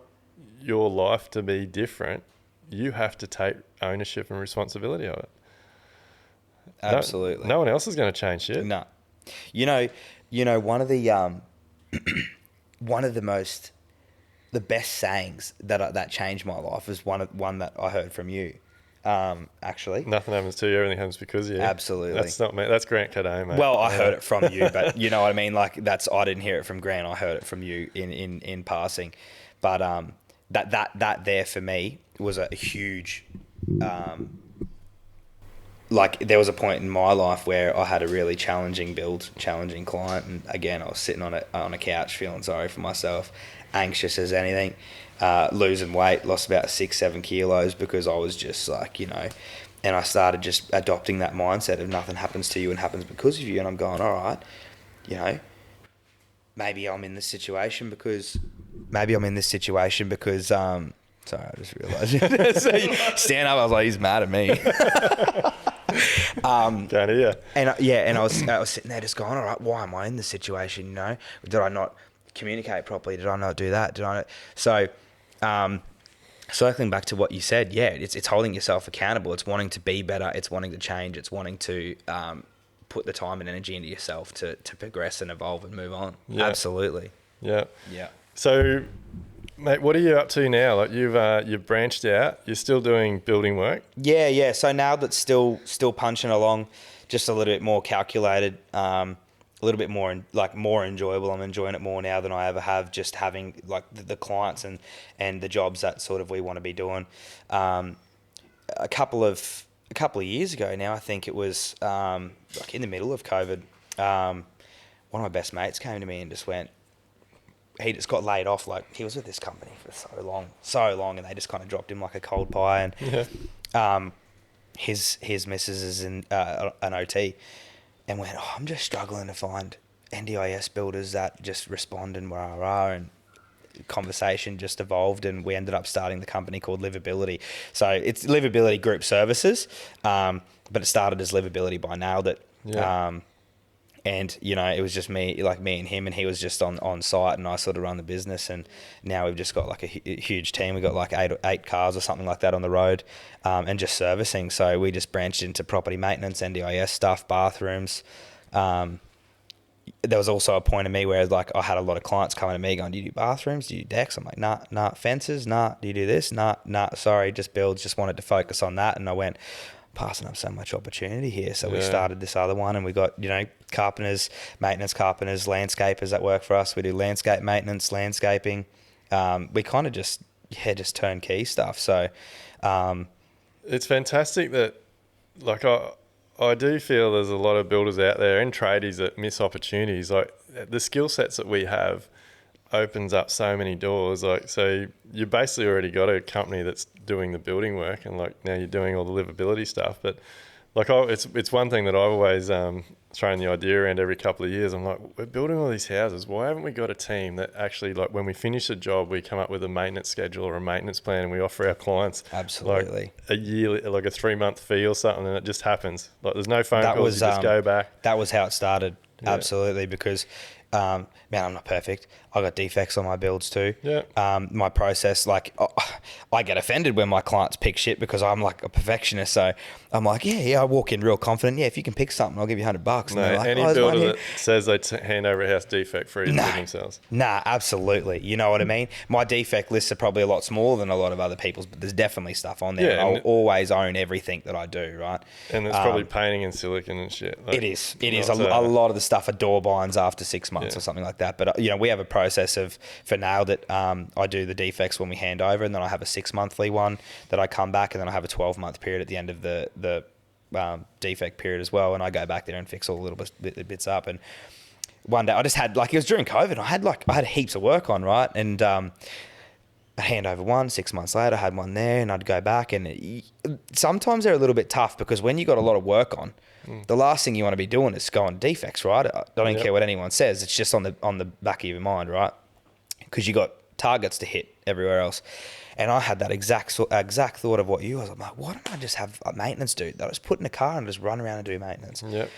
your life to be different, you have to take ownership and responsibility of it. Absolutely. No one else is going to change shit. No. You know, one of the best sayings that changed my life is one that I heard from you. Actually, nothing happens to you, everything happens because of you. Absolutely. That's not me. That's Grant Cadot, mate. Well, I heard it from you, but you know what I mean. Like I didn't hear it from Grant. I heard it from you in passing. But that there for me was a huge. Like there was a point in my life where I had a really challenging client, and again I was sitting on a couch feeling sorry for myself, anxious as anything, losing weight, lost about 6-7 kilos because I was just like, you know, and I started just adopting that mindset of nothing happens to you and happens because of you, and I'm going, all right, you know, maybe I'm in this situation because sorry, I just realised. So stand up, I was like, he's mad at me. Can't hear. And I was sitting there just going, all right, why am I in this situation? You know, did I not communicate properly? Did I not do that? Did I not? So, circling back to what you said, yeah, it's holding yourself accountable. It's wanting to be better. It's wanting to change. It's wanting to put the time and energy into yourself to progress and evolve and move on. Yeah. Absolutely. Yeah. Yeah. So, mate, what are you up to now? Like you've branched out. You're still doing building work. Yeah. So now that's still punching along, just a little bit more calculated, a little bit more more enjoyable. I'm enjoying it more now than I ever have. Just having like the clients and the jobs that sort of we want to be doing. A couple of years ago now, I think it was like in the middle of COVID. One of my best mates came to me and just went. He just got laid off. Like he was with this company for so long, and they just kind of dropped him like a cold pie. And his missus is an OT, and went, I'm just struggling to find NDIS builders that just respond and rah. And conversation just evolved, and we ended up starting the company called Livability. So it's Livability Group Services, but it started as Livability by Nailed It. Yeah. And, you know, it was just me and him, and he was just on site, and I sort of run the business. And now we've just got like a huge team. We've got like eight cars or something like that on the road, and just servicing. So we just branched into property maintenance, NDIS stuff, bathrooms. There was also a point of me where like I had a lot of clients coming to me going, do you do bathrooms? Do you do decks? I'm like, nah. Fences? Nah. Do you do this? Nah. Sorry, just builds. Just wanted to focus on that. And I went, passing up so much opportunity here. So we started this other one, and we got, you know, carpenters, maintenance carpenters, landscapers that work for us. We do landscape maintenance, landscaping. We kind of just turnkey stuff. So it's fantastic that, like, I do feel there's a lot of builders out there and tradies that miss opportunities. Like the skill sets that we have opens up so many doors. Like, so you basically already got a company that's doing the building work, and like now you're doing all the livability stuff. But like it's one thing that I've always thrown the idea around every couple of years. I'm like, we're building all these houses. Why haven't we got a team that actually, like, when we finish a job, we come up with a maintenance schedule or a maintenance plan, and we offer our clients Absolutely like a year, like a 3-month fee or something, and it just happens. Like, there's no phone calls. You just go back. That was how it started. Yeah. Absolutely, because man, I'm not perfect. I got defects on my builds too. Yeah. My process, like, I get offended when my clients pick shit because I'm like a perfectionist. So I'm like, yeah, I walk in real confident. Yeah, if you can pick something, I'll give you $100. No, like, any builder that says they hand over a house defect free is kidding themselves. Nah, absolutely. You know what I mean? My defect lists are probably a lot smaller than a lot of other people's, but there's definitely stuff on there. Yeah, I'll always own everything that I do, right? And there's probably painting and silicon and shit. Like, it is. A lot of the stuff are door binds after 6 months or something like that. But, we have a process for Nailed It. I do the defects when we hand over, and then I have a 6-monthly one that I come back, and then I have a 12-month period at the end of the defect period as well, and I go back there and fix all the little bits up. And one day I just had, like, it was during COVID, I had heaps of work on, right? And I hand over one, 6 months later I had one there, and I'd go back, and sometimes they're a little bit tough because when you got a lot of work on, the last thing you want to be doing is go on defects, right? I don't care what anyone says. It's just on the back of your mind, right? Because you got targets to hit everywhere else. And I had that exact thought of what you was. I'm like, why don't I just have a maintenance dude that I just put in a car and just run around and do maintenance? Yep.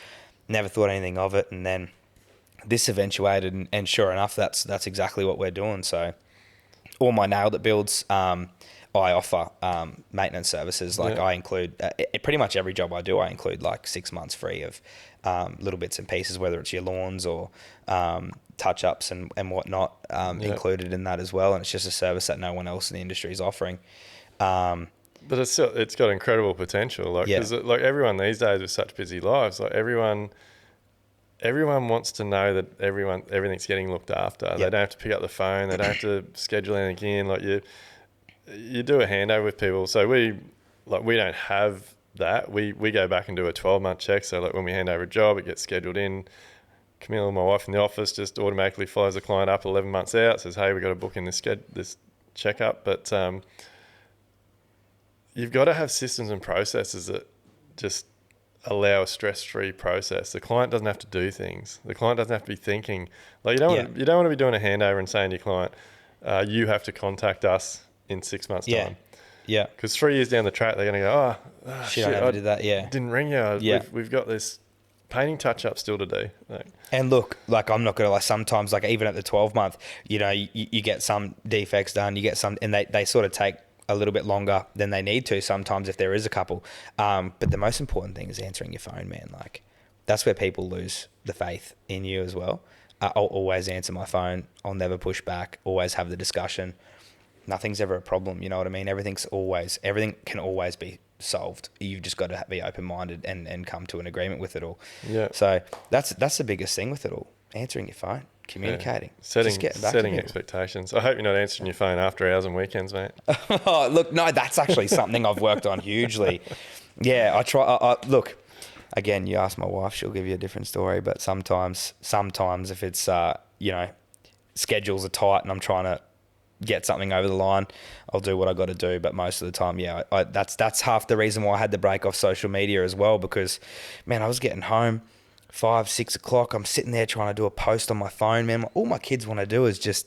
Never thought anything of it. And then this eventuated, and sure enough, that's exactly what we're doing. So all my Nailed It builds, I offer maintenance services. Like, I include pretty much every job I do, I include like 6 months free of little bits and pieces, whether it's your lawns or touch-ups and whatnot, included in that as well. And it's just a service that no one else in the industry is offering. But it's got incredible potential. Like, because like everyone these days with such busy lives, like everyone wants to know that everything's getting looked after. They don't have to pick up the phone. They don't have to schedule anything in. Like, you do a handover with people. So we don't have that. We go back and do a 12-month check. So like when we hand over a job, it gets scheduled in. Camille, my wife in the office, just automatically follows the client up 11 months out, says, hey, we've got to book in this checkup. But you've got to have systems and processes that just allow a stress-free process. The client doesn't have to do things. The client doesn't have to be thinking. Like, you don't want to be doing a handover and saying to your client, you have to contact us in 6 months' time. Yeah. Because 3 years down the track, they're going to go, shit, I never did that. Yeah. Didn't ring you. We've got this painting touch-up still to do. Like, and look, like, I'm not going to lie, sometimes, like, even at the 12-month, you get some defects done, you get some, and they sort of take a little bit longer than they need to sometimes if there is a couple. But the most important thing is answering your phone, man. Like, that's where people lose the faith in you as well. I'll always answer my phone. I'll never push back, always have the discussion. Nothing's ever a problem, you know what I mean? Everything can always be solved. You've just got to be open-minded and come to an agreement with it all. Yeah. So that's the biggest thing with it all. Answering your phone, communicating, setting expectations. I hope you're not answering your phone after hours and weekends, mate. Oh, look, no, that's actually something I've worked on hugely. Yeah, I try. Look, again, you ask my wife, she'll give you a different story. But sometimes if it's schedules are tight and I'm trying to get something over the line, I'll do what I got to do. But most of the time, that's half the reason why I had to break off social media as well, because, man, I was getting home 5, 6 o'clock. I'm sitting there trying to do a post on my phone, man. All my kids want to do is just,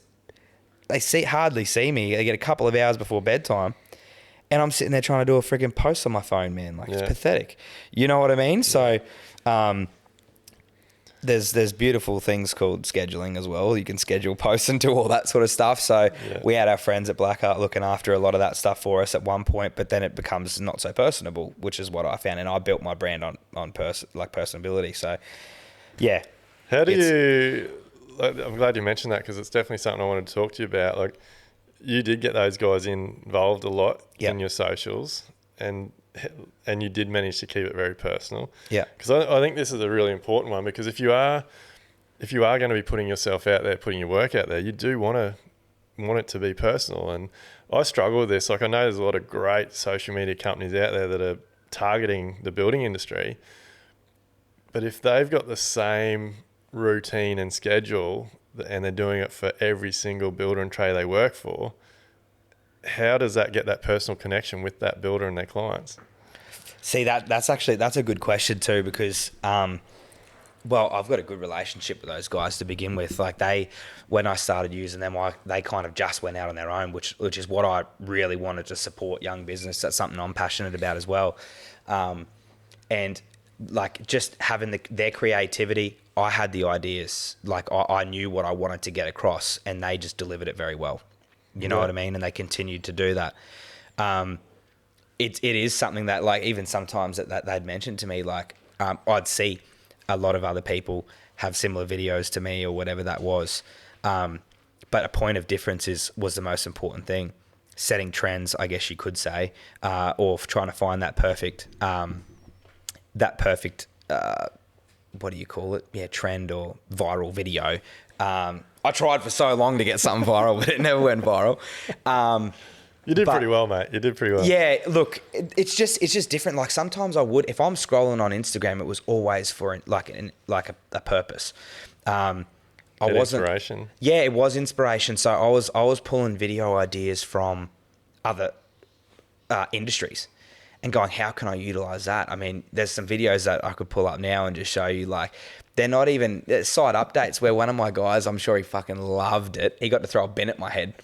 hardly see me. They get a couple of hours before bedtime, and I'm sitting there trying to do a freaking post on my phone, man. Like, it's pathetic. You know what I mean? So, there's beautiful things called scheduling as well. You can schedule posts and do all that sort of stuff. So we had our friends at Blackheart looking after a lot of that stuff for us at one point, but then it becomes not so personable, which is what I found. And I built my brand on personability. So, yeah. How do you... I'm glad you mentioned that, because it's definitely something I wanted to talk to you about. Like, you did get those guys involved a lot in your socials, and you did manage to keep it very personal. Yeah. Because I think this is a really important one, because if you are going to be putting yourself out there, putting your work out there, you do want it to be personal. And I struggle with this. Like, I know there's a lot of great social media companies out there that are targeting the building industry, but if they've got the same routine and schedule and they're doing it for every single builder and trade they work for, how does that get that personal connection with that builder and their clients? See, that's a good question too, because well, I've got a good relationship with those guys to begin with. Like when I started using them, they kind of just went out on their own, which is what I really wanted to support young business. That's something I'm passionate about as well. And like just having their creativity, I had the ideas. Like I knew what I wanted to get across, and they just delivered it very well. You know what I mean? And they continued to do that. It is something that, like, even sometimes that they'd mentioned to me, like I'd see a lot of other people have similar videos to me or whatever that was. But a point of difference was the most important thing. Setting trends, I guess you could say, or trying to find that perfect, what do you call it? Yeah, trend or viral video. I tried for so long to get something viral, but it never went viral. You did pretty well, mate. You did pretty well. Yeah, look, it's just different. Like sometimes I would, if I'm scrolling on Instagram, it was always for a purpose. I wasn't inspiration. Yeah, it was inspiration. So I was pulling video ideas from other industries and going, how can I utilize that? I mean, there's some videos that I could pull up now and just show you, like, they're not even side updates where one of my guys, I'm sure he fucking loved it. He got to throw a bin at my head.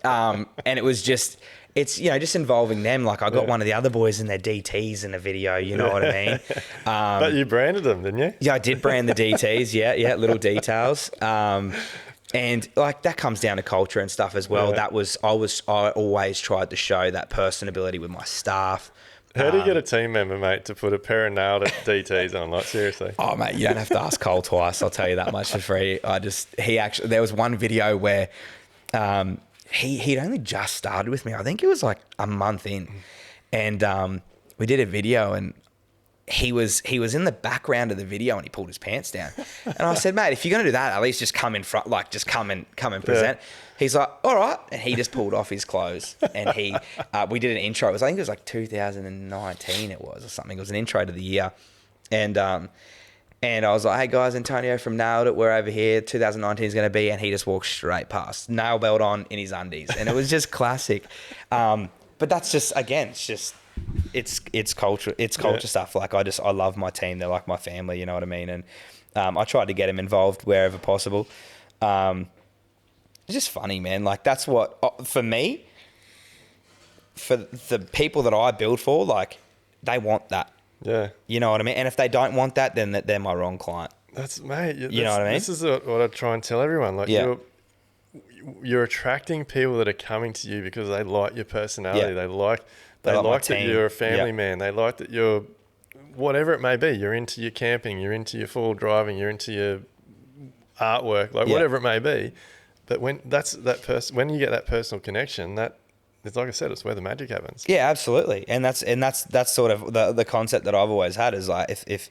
And it was just, it's, just involving them. Like I got one of the other boys in their DTs in a video, you know what I mean? But you branded them, didn't you? Yeah, I did brand the DTs. Yeah. Little details. And like that comes down to culture and stuff as well. Yeah. I always tried to show that personability with my staff. How do you get a team member, mate, to put a pair of nailed DTs on? Like, seriously? Oh, mate, you don't have to ask Cole twice. I'll tell you that much for free. There was one video where he'd only just started with me. I think it was like a month in, and we did a video, and he was in the background of the video, and he pulled his pants down. And I said, mate, if you're gonna do that, at least just come in front, like just come and present. He's like, all right, and he just pulled off his clothes, and we did an intro. I think it was like 2019, or something. It was an intro to the year, and I was like, hey guys, Antonio from Nailed It, we're over here. 2019 is going to be, and he just walked straight past, nail belt on in his undies, and it was just classic. But that's just, again, it's culture, stuff. Like I love my team. They're like my family, you know what I mean? And I try to get them involved wherever possible. It's just funny, man. Like that's what, for me, for the people that I build for, like they want that. Yeah. You know what I mean? And if they don't want that, then they're my wrong client. You know what I mean? This is what I try and tell everyone. Like you're attracting people that are coming to you because they like your personality. Yeah. They like that you're a family man. They like that you're, whatever it may be, you're into your camping, you're into your full driving, you're into your artwork, like whatever it may be. But when when you get that personal connection, it's like I said, it's where the magic happens. Yeah, absolutely. And that's sort of the concept that I've always had is like if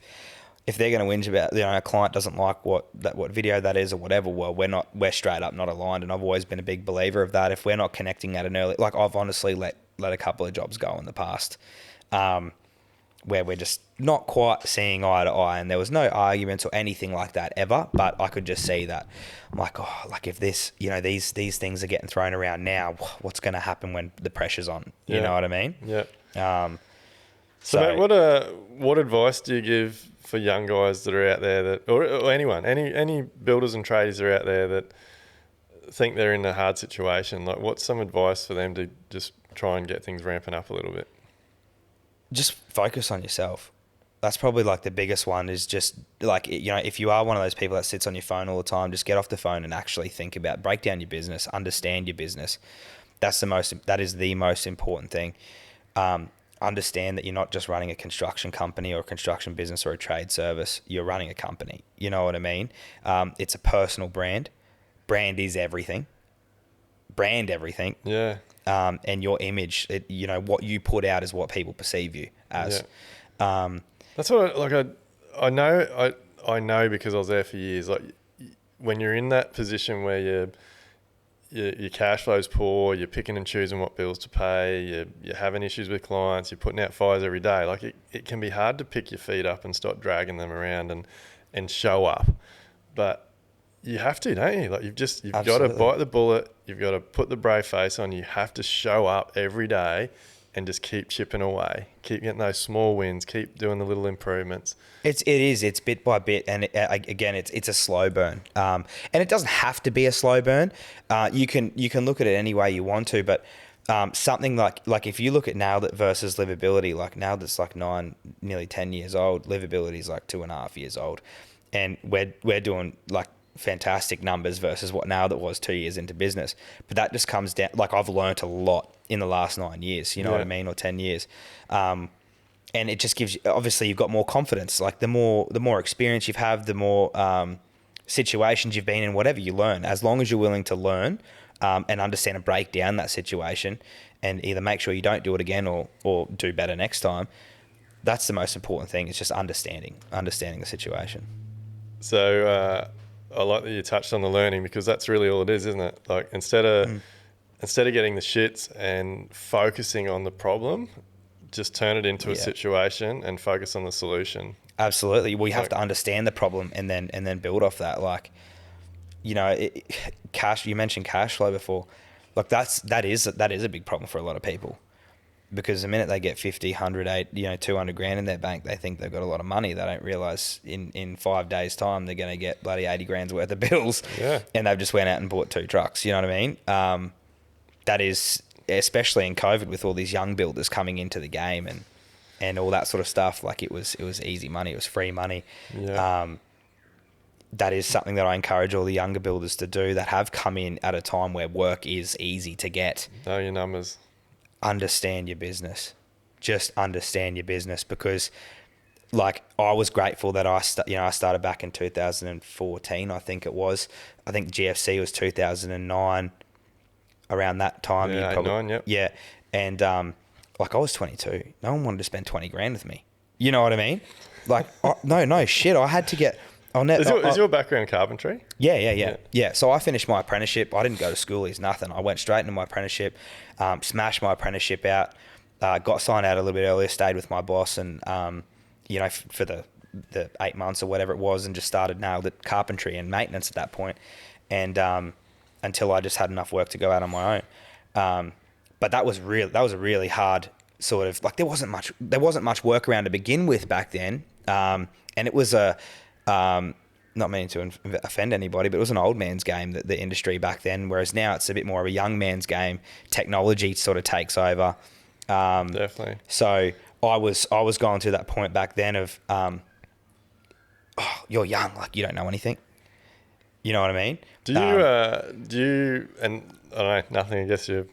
they're going to whinge about, a client doesn't like what video that is or whatever, well, we're straight up not aligned. And I've always been a big believer of that. If we're not connecting at an early, like I've honestly let a couple of jobs go in the past, where we're just not quite seeing eye to eye, and there was no arguments or anything like that ever, but I could just see that. I'm like, oh, like if this, these things are getting thrown around now, what's going to happen when the pressure's on? You know what I mean? Yeah. So mate, what advice do you give for young guys that are out there or anyone, any builders and tradies that are out there that think they're in a hard situation? Like, what's some advice for them to just try and get things ramping up a little bit? Just focus on yourself. That's probably like the biggest one, is just like, if you are one of those people that sits on your phone all the time, just get off the phone and actually break down your business, understand your business. That is the most important thing. Understand that you're not just running a construction company or a construction business or a trade service. You're running a company. You know what I mean? It's a personal brand. Brand is everything. Brand everything. Yeah. And your image, what you put out is what people perceive you as. Yeah. That's what I know because I was there for years. Like when you're in that position where your cash flow's poor, you're picking and choosing what bills to pay, you're having issues with clients, you're putting out fires every day. Like it can be hard to pick your feet up and start dragging them around and show up. But you have to, don't you? Like you've got to bite the bullet. You've got to put the brave face on. You have to show up every day and just keep chipping away, keep getting those small wins, keep doing the little improvements. It's bit by bit, and again, it's a slow burn, and it doesn't have to be a slow burn. You can look at it any way you want to, but something like if you look at Nailed It versus Livability, like Nailed It's like 9, nearly 10 years old, Livability is like 2.5 years old, and we're doing like fantastic numbers versus what Nailed It was 2 years into business. But that just comes down, like I've learnt a lot in the last 9 years, you know what I mean, or 10 years. And it just gives you, obviously you've got more confidence. Like the more experience you've had, the more situations you've been in, whatever you learn, as long as you're willing to learn and understand and break down that situation and either make sure you don't do it again or do better next time. That's the most important thing. It's just understanding the situation. So I like that you touched on the learning, because that's really all it is, isn't it? Like instead of getting the shits and focusing on the problem, just turn it into a situation and focus on the solution. Absolutely. We have to understand the problem and then build off that. Like, you know, cash. You mentioned cash flow before. Like that is a big problem for a lot of people, because the minute they get 50, 100, 200 grand in their bank, they think they've got a lot of money. They don't realize in 5 days' time they're going to get bloody 80 grand's worth of bills. Yeah. And they've just went out and bought 2 trucks. You know what I mean? That is, especially in COVID, with all these young builders coming into the game and all that sort of stuff. Like it was easy money. It was free money. Yeah. That is something that I encourage all the younger builders to do that have come in at a time where work is easy to get. Know your numbers. Understand your business. Just understand your business, because like I was grateful that I started back in 2014, I think it was. I think GFC was 2009, around that time. Yeah, 2009, yep. Yeah. And like I was 22. No one wanted to spend 20 grand with me. You know what I mean? Like, no shit. I had to get... Is your background carpentry? Yeah. So I finished my apprenticeship. I didn't go to school, nothing. I went straight into my apprenticeship, smashed my apprenticeship out, got signed out a little bit earlier, stayed with my boss, and for the 8 months or whatever it was, and just started Nailed It carpentry and maintenance at that point, and until I just had enough work to go out on my own. But that was a really hard sort of, like there wasn't much work around to begin with back then, and it was not meaning to offend anybody, but it was an old man's game, the industry back then, whereas now it's a bit more of a young man's game. Technology sort of takes over. Definitely. So I was going through that point back then of, you're young, like you don't know anything. You know what I mean? Do you, and I don't know, nothing against your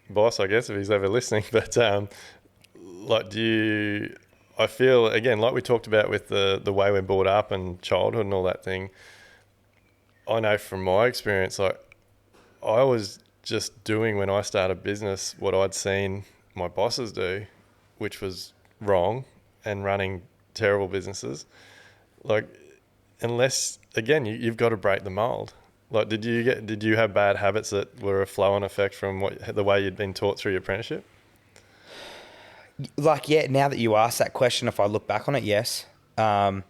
boss, I guess, if he's ever listening, but I feel, again, like we talked about with the way we're brought up and childhood and all that thing, I know from my experience, like I was just doing, when I started business, what I'd seen my bosses do, which was wrong, and running terrible businesses. Like, unless, again, you've got to break the mold. Like, did you have bad habits that were a flow-on effect from the way you'd been taught through your apprenticeship? Like, yeah, now that you ask that question, if I look back on it, yes. I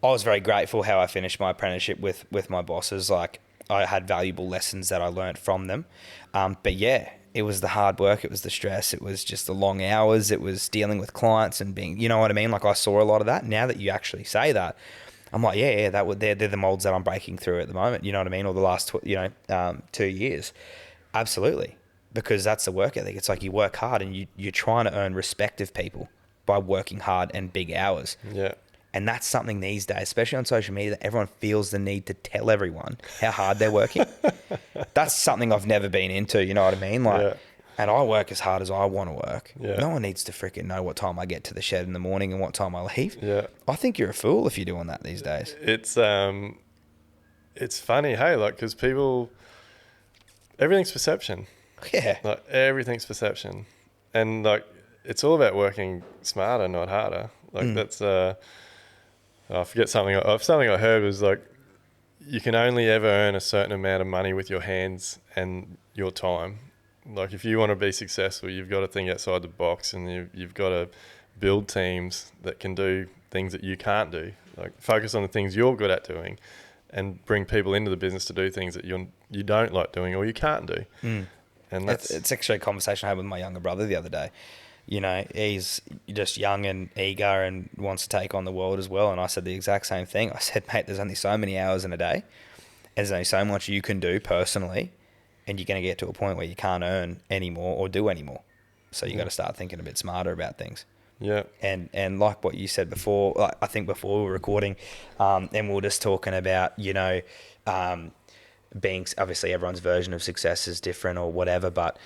was very grateful how I finished my apprenticeship with my bosses. Like, I had valuable lessons that I learnt from them. But yeah, it was the hard work. It was the stress. It was just the long hours. It was dealing with clients and being, you know what I mean? Like, I saw a lot of that. Now that you actually say that, I'm like, yeah, they're the molds that I'm breaking through at the moment. You know what I mean? Or the last, 2 years. Absolutely. Because that's the work ethic. It's like you work hard and you're trying to earn respect of people by working hard and big hours. Yeah. And that's something these days, especially on social media, that everyone feels the need to tell everyone how hard they're working. That's something I've never been into, you know what I mean? Like, yeah. And I work as hard as I want to work. Yeah. No one needs to freaking know what time I get to the shed in the morning and what time I leave. Yeah. I think you're a fool if you're doing that these days. It's funny, hey, like, because everything's perception. Yeah. Like, everything's perception. And, like, it's all about working smarter, not harder. Like, that's, I forget something I heard was, like, you can only ever earn a certain amount of money with your hands and your time. Like, if you want to be successful, you've got to think outside the box, and you've got to build teams that can do things that you can't do. Like, focus on the things you're good at doing, and bring people into the business to do things that you don't like doing or you can't do. And it's actually a conversation I had with my younger brother the other day. You know, he's just young and eager and wants to take on the world as well. And I said the exact same thing. I said, mate, there's only so many hours in a day. And there's only so much you can do personally. And you're going to get to a point where you can't earn anymore or do anymore. So you got to start thinking a bit smarter about things. Yeah. And like what you said before, like I think before we were recording, and we were just talking about, you know, being, obviously everyone's version of success is different or whatever, but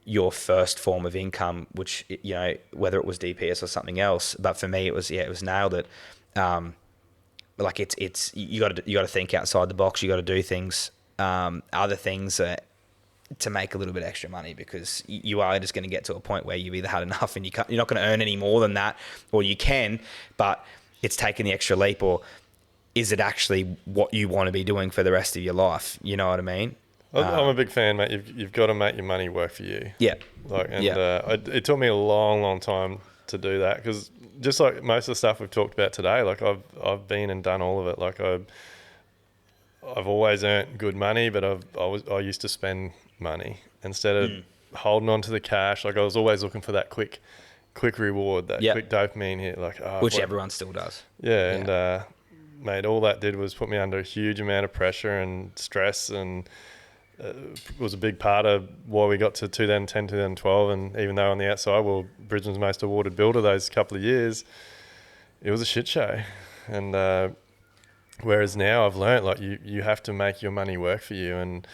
your first form of income, which, you know, whether it was DPS or something else, but for me it was nailed it. Like it's you got to think outside the box. You got to do things, other things to make a little bit extra money, because you are just going to get to a point where you've either had enough and you're not going to earn any more than that, or you can, but it's taking the extra leap, or is it actually what you want to be doing for the rest of your life? You know what I mean? I'm a big fan, mate. You've got to make your money work for you. Yeah. It took me a long, long time to do that, because just like most of the stuff we've talked about today, like I've been and done all of it. Like I've always earned good money, but I used to spend money instead of holding on to the cash. Like I was always looking for that quick reward, that quick dopamine hit. Like which everyone still does. Yeah, and mate, all that did was put me under a huge amount of pressure and stress, and was a big part of why we got to 2010, 2012. And even though on the outside, well, Brisbane's most awarded builder those couple of years, it was a shit show. And whereas now I've learnt, like you have to make your money work for you, and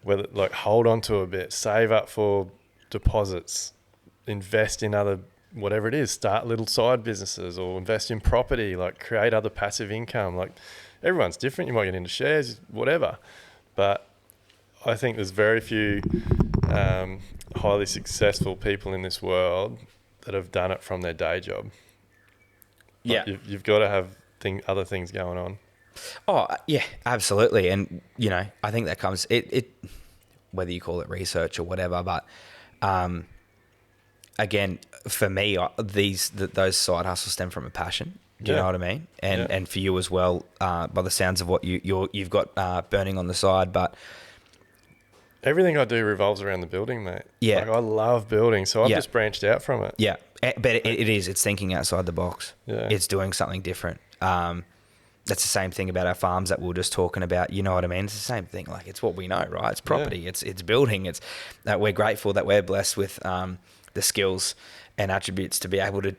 whether like hold on to a bit, save up for deposits, invest in other, whatever it is, start little side businesses or invest in property, like create other passive income. Like everyone's different. You might get into shares, whatever. But I think there's very few highly successful people in this world that have done it from their day job. Like you've got to have other things going on. Oh, yeah, absolutely. And, you know, I think that comes, it whether you call it research or whatever, but again, for me, those side hustles stem from a passion. Do you know what I mean? And for you as well, by the sounds of what you've got burning on the side, but everything I do revolves around the building, mate. Yeah. Like I love building, so I've just branched out from it. Yeah. But it's thinking outside the box. Yeah. It's doing something different. That's the same thing about our farms that we were just talking about. You know what I mean? It's the same thing. Like it's what we know, right? It's property. Yeah. It's building. It's that we're grateful that we're blessed with the skills and attributes to be able to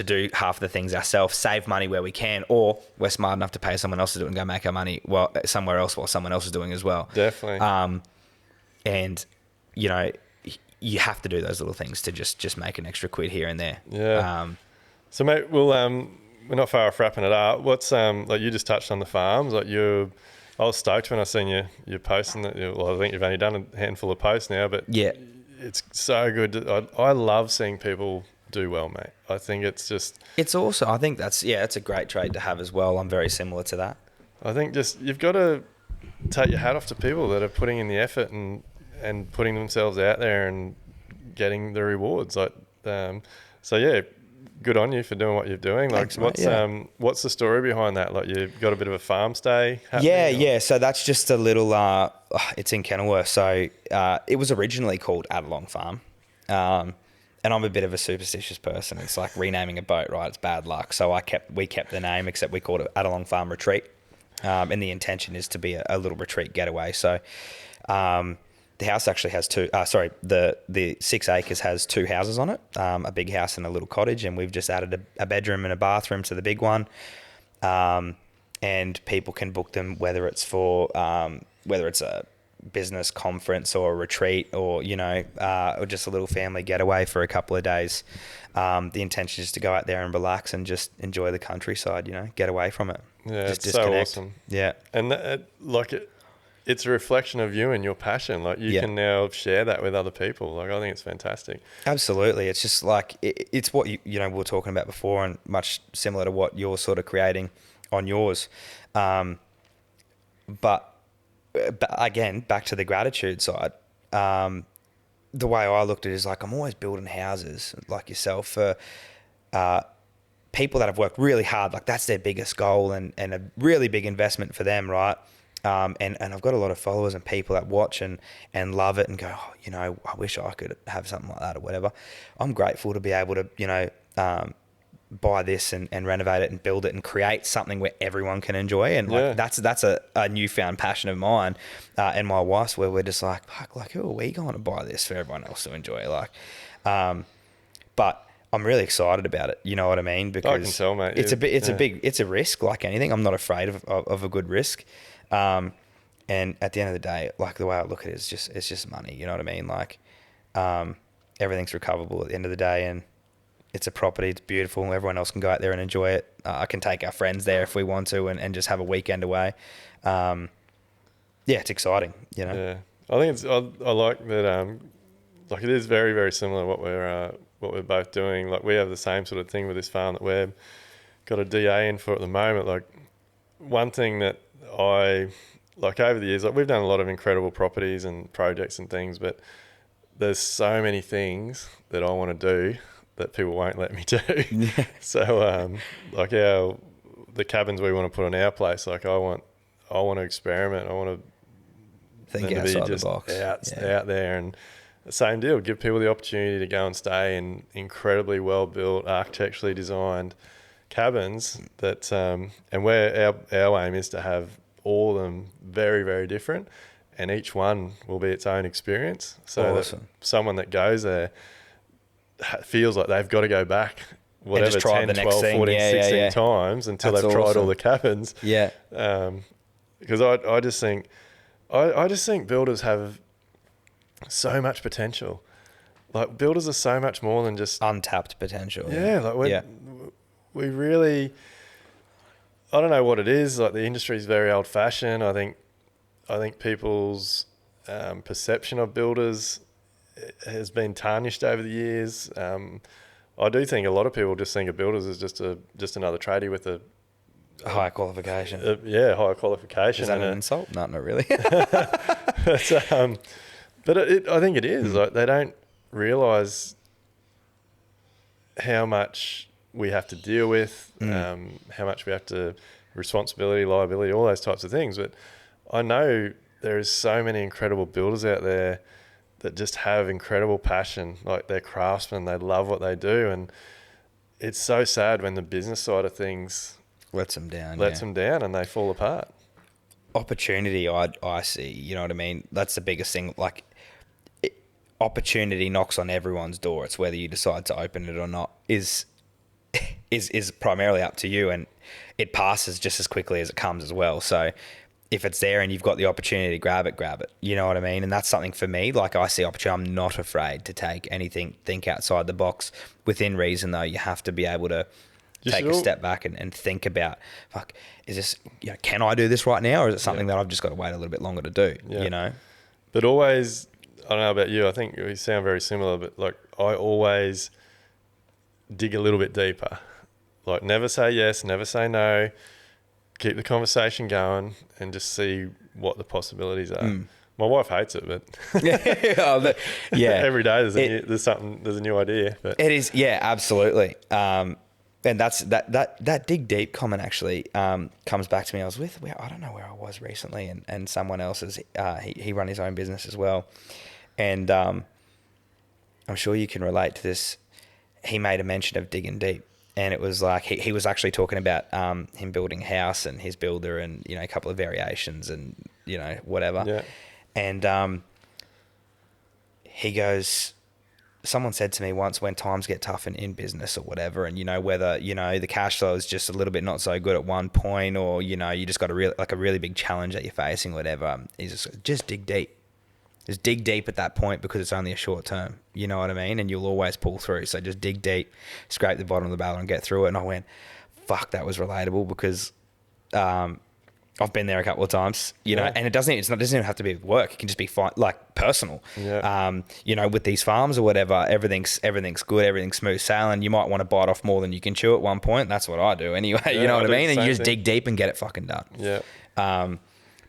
do half the things ourselves, save money where we can, or we're smart enough to pay someone else to do it and go make our money somewhere else while someone else is doing as well. Definitely. And you know, you have to do those little things to just make an extra quid here and there. Yeah. So mate, we're not far off wrapping it up. What's like you just touched on the farms. Like I was stoked when I seen you posting that. Well, I think you've only done a handful of posts now, but yeah, it's so good. I love seeing people do well, mate. I think it's also, I think it's a great trade to have as well. I'm very similar to that. I think just you've got to take your hat off to people that are putting in the effort and putting themselves out there and getting the rewards. Like, so yeah, good on you for doing what you're doing. Like, thanks, what's the story behind that? Like, you've got a bit of a farm stay happening? Yeah. So that's just a little. It's in Kenilworth. So it was originally called Adelong Farm, and I'm a bit of a superstitious person. It's like renaming a boat, right? It's bad luck. So we kept the name, except we called it Adelong Farm Retreat, and the intention is to be a little retreat getaway. So. The house actually has the 6 acres has 2 houses on it, a big house and a little cottage, and we've just added a bedroom and a bathroom to the big one. And people can book them whether it's a business conference or a retreat or, you know, or just a little family getaway for a couple of days. The intention is to go out there and relax and just enjoy the countryside, you know, get away from it. Yeah, just it's disconnect. So awesome. Yeah. And it's a reflection of you and your passion. Like you can now share that with other people. Like I think it's fantastic. Absolutely. It's just like, it's what you know, we were talking about before, and much similar to what you're sort of creating on yours. But again, back to the gratitude side, the way I looked at it is like, I'm always building houses like yourself for, people that have worked really hard. Like that's their biggest goal and a really big investment for them. Right. and I've got a lot of followers and people that watch and love it and go, oh, you know, I wish I could have something like that or whatever. I'm grateful to be able to, you know, buy this and renovate it and build it and create something where everyone can enjoy. And like, that's a newfound passion of mine and my wife's, where we're just like, fuck, like, who are we going to buy this for everyone else to enjoy? Like, but I'm really excited about it. You know what I mean? Because I can tell, mate. It's a risk like anything. I'm not afraid of a good risk. And at the end of the day, like, the way I look at it is it's just money. You know what I mean? Like, everything's recoverable at the end of the day, and it's a property. It's beautiful. Everyone else can go out there and enjoy it. I can take our friends there if we want to and just have a weekend away. Yeah, it's exciting, you know? Yeah. I think I like that, like, it is very, very similar what we're both doing. Like, we have the same sort of thing with this farm that we've got a DA in for at the moment. Like, one thing that I like over the years, like, we've done a lot of incredible properties and projects and things, but there's so many things that I want to do that people won't let me do. Yeah. So, like, the cabins we want to put on our place, like, I want to experiment. I want to think outside the box. Out there, and the same deal. Give people the opportunity to go and stay in incredibly well built, architecturally designed cabins. That and where our aim is to have all of them very, very different, and each one will be its own experience. So awesome. That someone that goes there feels like they've got to go back whatever 10, 12, 14, 16 times until they've tried all the cabins. Yeah. Because I just think builders have so much potential. Like, builders are so much more than just untapped potential. Yeah, like we really, I don't know what it is. Like, the industry is very old fashioned. I think people's perception of builders has been tarnished over the years. I do think a lot of people just think of builders as just another tradie with a high qualification. High qualification. Is that an insult? No, not really. But I think it is. Like, they don't realise how much we have to deal with, how much we have to, responsibility, liability, all those types of things. But I know there is so many incredible builders out there that just have incredible passion. Like, they're craftsmen, they love what they do, and it's so sad when the business side of things lets them down and they fall apart. Opportunity, I see, you know what I mean? That's the biggest thing. Like, opportunity knocks on everyone's door. It's whether you decide to open it or not is primarily up to you, and it passes just as quickly as it comes as well. So if it's there and you've got the opportunity to grab it. You know what I mean? And that's something for me. Like, I see opportunity. I'm not afraid to take anything, think outside the box. Within reason, though, you have to be able to take a step back and think about, fuck, is this, you know, can I do this right now? Or is it something that I've just got to wait a little bit longer to do, you know? But always, I don't know about you, I think we sound very similar, but like, I always dig a little bit deeper. Like, never say yes, never say no. Keep the conversation going and just see what the possibilities are. My wife hates it, but every day there's a new idea. But it is, absolutely. And that's that dig deep comment actually comes back to me. I don't know where I was recently, and someone else's he run his own business as well, and I'm sure you can relate to this. He made a mention of digging deep. And it was like, he was actually talking about him building a house and his builder and, you know, a couple of variations and, you know, whatever. Yeah. And he goes, someone said to me once, when times get tough in business or whatever, and, you know, whether, you know, the cash flow is just a little bit not so good at one point, or, you know, you just got a really big challenge that you're facing, whatever, he's just dig deep. Just dig deep at that point, because it's only a short term. You know what I mean? And you'll always pull through. So just dig deep, scrape the bottom of the barrel and get through it. And I went, fuck, that was relatable, because I've been there a couple of times, you know, and it doesn't even have to be work. It can just be fine, like personal. Yeah. You know, with these farms or whatever, everything's good, everything's smooth sailing. You might want to bite off more than you can chew at one point. That's what I do anyway. You know what I mean? And you just dig deep and get it fucking done. Yeah.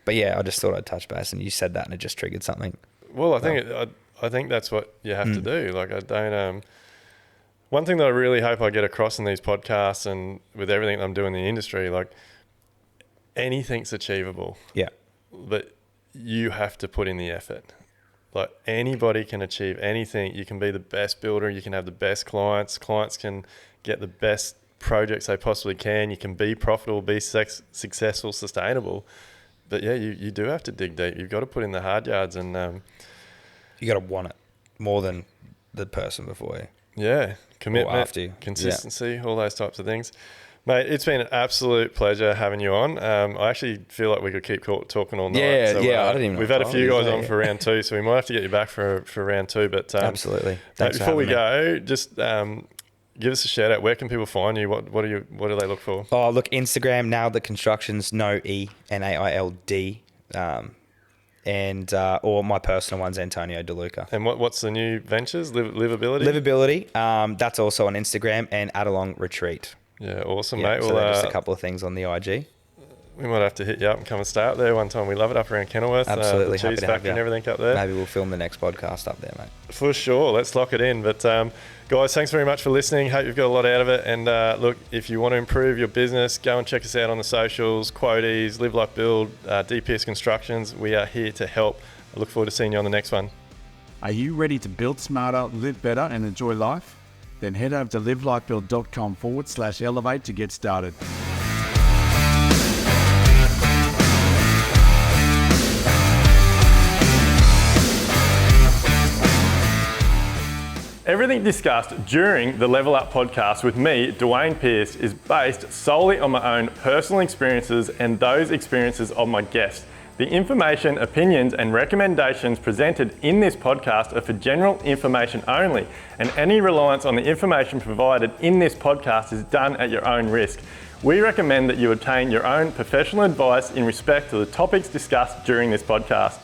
But yeah, I just thought I'd touch base, and you said that and it just triggered something. Well, I think that's what you have to do. Like, I don't. One thing that I really hope I get across in these podcasts and with everything I'm doing in the industry, like, anything's achievable. Yeah. but you have to put in the effort. Like, anybody can achieve anything. You can be the best builder. You can have the best clients. Clients can get the best projects they possibly can. You can be profitable, be successful, sustainable. But yeah, you do have to dig deep. You've got to put in the hard yards, and you got to want it more than the person before you. Yeah, commitment, after you. consistency, all those types of things. Mate, it's been an absolute pleasure having you on. I actually feel like we could keep talking all night. Yeah, I didn't even know. We've had a few guys on for round 2, so we might have to get you back for round 2. But absolutely. Mate, before we go, just give us a shout out. Where can people find you? What do they look for? Oh, look, Instagram, Nailed It Constructions, no E, Naild. And or my personal one's Antonio DeLuca. And what's the new ventures? Livability? Livability. That's also on Instagram, and Adelong Retreat. Yeah, awesome, mate. So just a couple of things on the IG. We might have to hit you up and come and stay up there one time. We love it up around Kenilworth. Absolutely. The cheese factory and everything up there. Maybe we'll film the next podcast up there, mate. For sure. Let's lock it in. But guys, thanks very much for listening. Hope you've got a lot out of it. And look, if you want to improve your business, go and check us out on the socials, Quoties, Live Like Build, DPS Constructions. We are here to help. I look forward to seeing you on the next one. Are you ready to build smarter, live better, and enjoy life? Then head over to livelikebuild.com/elevate to get started. Everything discussed during the Level Up podcast with me, Dwayne Pearce, is based solely on my own personal experiences and those experiences of my guests. The information, opinions, and recommendations presented in this podcast are for general information only, and any reliance on the information provided in this podcast is done at your own risk. We recommend that you obtain your own professional advice in respect to the topics discussed during this podcast.